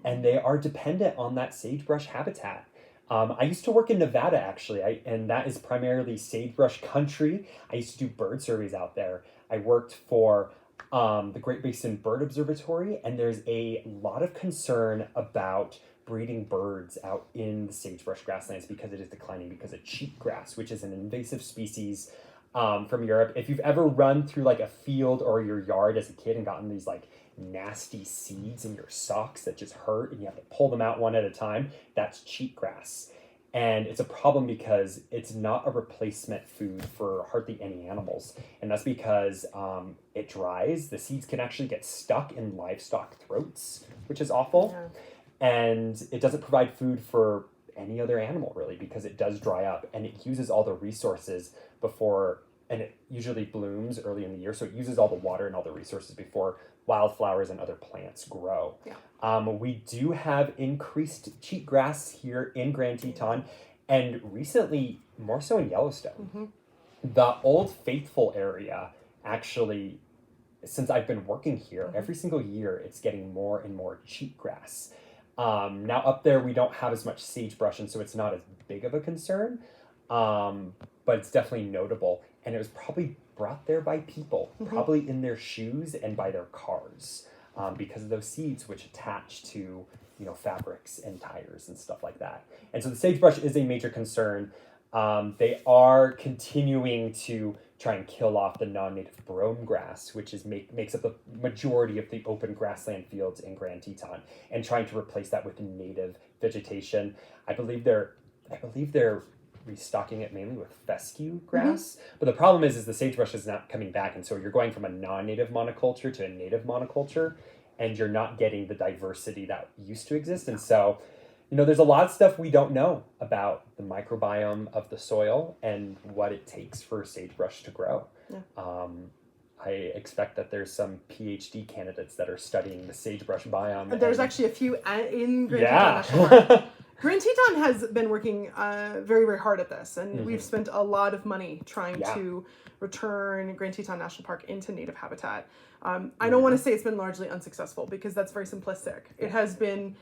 And they are dependent on that sagebrush habitat. I used to work in Nevada, actually, and that is primarily sagebrush country. I used to do bird surveys out there. I worked for the Great Basin Bird Observatory, and there's a lot of concern about breeding birds out in the sagebrush grasslands because it is declining because of cheatgrass, which is an invasive species from Europe. If you've ever run through like a field or your yard as a kid and gotten these like nasty seeds in your socks that just hurt and you have to pull them out one at a time, that's cheatgrass. And it's a problem because it's not a replacement food for hardly any animals. And that's because it dries. The seeds can actually get stuck in livestock throats, which is awful. Yeah. And it doesn't provide food for any other animal, really, because it does dry up. And it uses all the resources before, and it usually blooms early in the year. So it uses all the water and all the resources before wildflowers and other plants grow. Yeah. We do have increased cheatgrass here in Grand Teton, and recently, more so in Yellowstone. Mm-hmm. The Old Faithful area, actually, since I've been working here, mm-hmm. every single year it's getting more and more cheatgrass. Now up there we don't have as much sagebrush, and so it's not as big of a concern, but it's definitely notable. And it was probably brought there by people, mm-hmm. probably in their shoes and by their cars, because of those seeds which attach to, fabrics and tires and stuff like that. And so the sagebrush is a major concern. They are continuing to try and kill off the non-native brome grass, which makes up the majority of the open grassland fields in Grand Teton, and trying to replace that with native vegetation. I believe they're restocking it mainly with fescue grass. Mm-hmm. But the problem is the sagebrush is not coming back, and so you're going from a non-native monoculture to a native monoculture, and you're not getting the diversity that used to exist. And so, there's a lot of stuff we don't know about the microbiome of the soil and what it takes for sagebrush to grow. Yeah. I expect that there's some PhD candidates that are studying the sagebrush biome. There's actually a few in Grand Teton National Park. Grand Teton has been working very, very hard at this, and mm-hmm. we've spent a lot of money trying to return Grand Teton National Park into native habitat. I don't want to say it's been largely unsuccessful, because that's very simplistic. It has been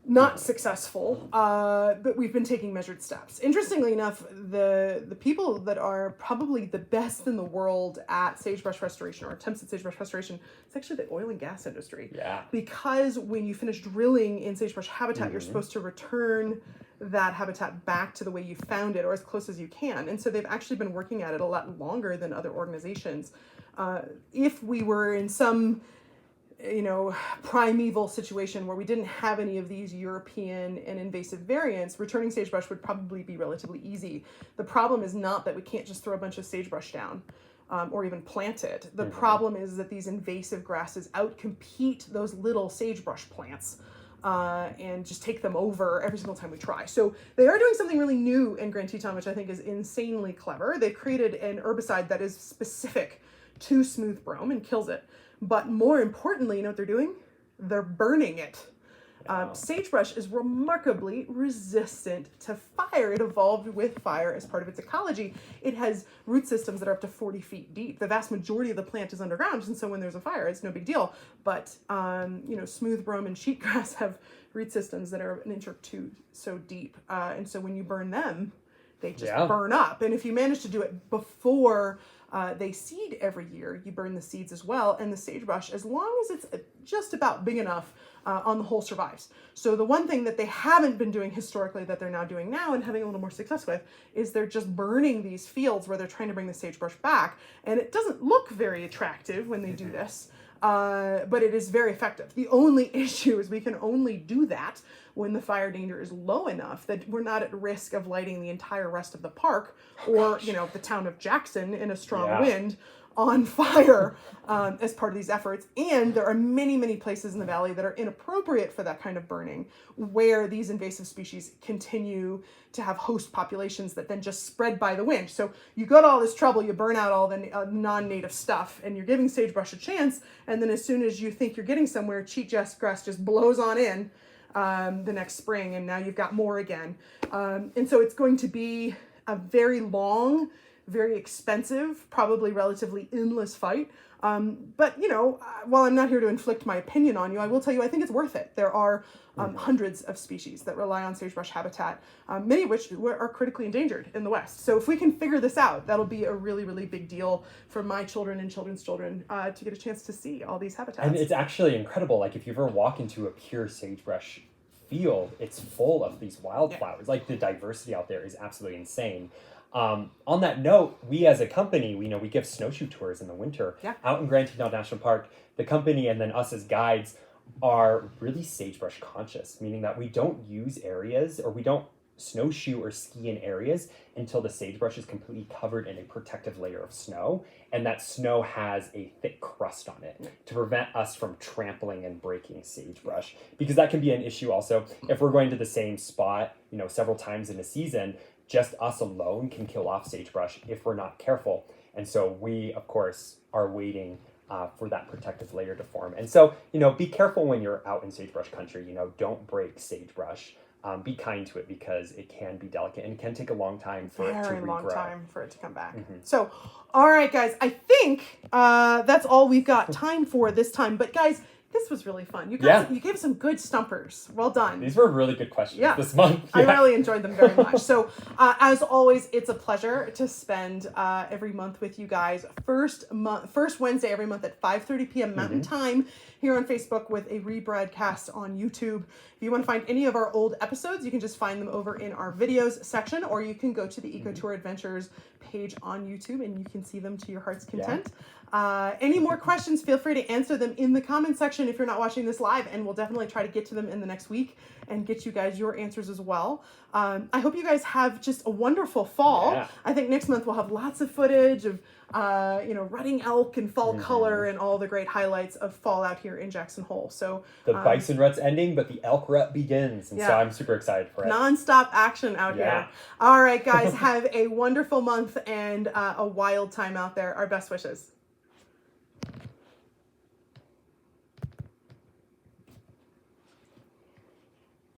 not successful, but we've been taking measured steps. Interestingly enough, the people that are probably the best in the world at sagebrush restoration, or attempts at sagebrush restoration, it's actually the oil and gas industry. Yeah. Because when you finish drilling in sagebrush habitat, mm-hmm. you're supposed to return that habitat back to the way you found it, or as close as you can. And so they've actually been working at it a lot longer than other organizations. If we were in some, primeval situation where we didn't have any of these European and invasive variants, returning sagebrush would probably be relatively easy. The problem is not that we can't just throw a bunch of sagebrush down. Or even plant it. The problem is that these invasive grasses outcompete those little sagebrush plants and just take them over every single time we try. So they are doing something really new in Grand Teton, which I think is insanely clever. They've created an herbicide that is specific to smooth brome and kills it. But more importantly, you know what they're doing? They're burning it. Sagebrush is remarkably resistant to fire. It evolved with fire as part of its ecology. It has root systems that are up to 40 feet deep. The vast majority of the plant is underground, and so when there's a fire, it's no big deal. But, smooth brome and sheetgrass have root systems that are an inch or two so deep. And so when you burn them, they just burn up. And if you manage to do it before they seed every year, you burn the seeds as well. And the sagebrush, as long as it's just about big enough, on the whole survives. So the one thing that they haven't been doing historically that they're now doing now and having a little more success with is they're just burning these fields where they're trying to bring the sagebrush back. And it doesn't look very attractive when they do this, but it is very effective. The only issue is we can only do that when the fire danger is low enough that we're not at risk of lighting the entire rest of the park or, the town of Jackson in a strong wind on fire as part of these efforts. And there are many, many places in the valley that are inappropriate for that kind of burning, where these invasive species continue to have host populations that then just spread by the wind. So you go to all this trouble, you burn out all the non-native stuff, and you're giving sagebrush a chance, and then as soon as you think you're getting somewhere, cheatgrass just blows on in the next spring, and now you've got more again. And so it's going to be a very long, very expensive, probably relatively endless fight. But, while I'm not here to inflict my opinion on you, I will tell you I think it's worth it. There are hundreds of species that rely on sagebrush habitat, many of which are critically endangered in the West. So if we can figure this out, that'll be a really, really big deal for my children and children's children to get a chance to see all these habitats. And it's actually incredible. Like, if you ever walk into a pure sagebrush field, it's full of these wildflowers. Like, the diversity out there is absolutely insane. On that note, we as a company, we give snowshoe tours in the winter out in Grand Teton National Park. The company and then us as guides are really sagebrush conscious, meaning that we don't use areas or we don't snowshoe or ski in areas until the sagebrush is completely covered in a protective layer of snow, and that snow has a thick crust on it to prevent us from trampling and breaking sagebrush, because that can be an issue also if we're going to the same spot several times in a season. Just us alone can kill off sagebrush if we're not careful. And so we, of course, are waiting for that protective layer to form. And so, be careful when you're out in sagebrush country. Don't break sagebrush. Be kind to it, because it can be delicate and it can take a long time for it to regrow. Very long time for it to come back. So, all right, guys, I think that's all we've got time for this time. But guys, this was really fun. You guys, you gave some good stumpers. Well done. These were really good questions this month. I really enjoyed them very much. So, as always, it's a pleasure to spend every month with you guys. First Wednesday every month at 5:30 p.m. Mountain Time here on Facebook, with a rebroadcast on YouTube. If you want to find any of our old episodes, you can just find them over in our videos section, or you can go to the Eco Tour Adventures page on YouTube and you can see them to your heart's content. Any more questions, feel free to answer them in the comment section if you're not watching this live, and we'll definitely try to get to them in the next week and get you guys your answers as well. I hope you guys have just a wonderful fall. I think next month we'll have lots of footage of rutting elk and fall color and all the great highlights of fall out here in Jackson Hole. So the bison rut's ending, but the elk rut begins, and so I'm super excited for it. Non-stop action out here. All right, guys, have a wonderful month and a wild time out there. Our best wishes.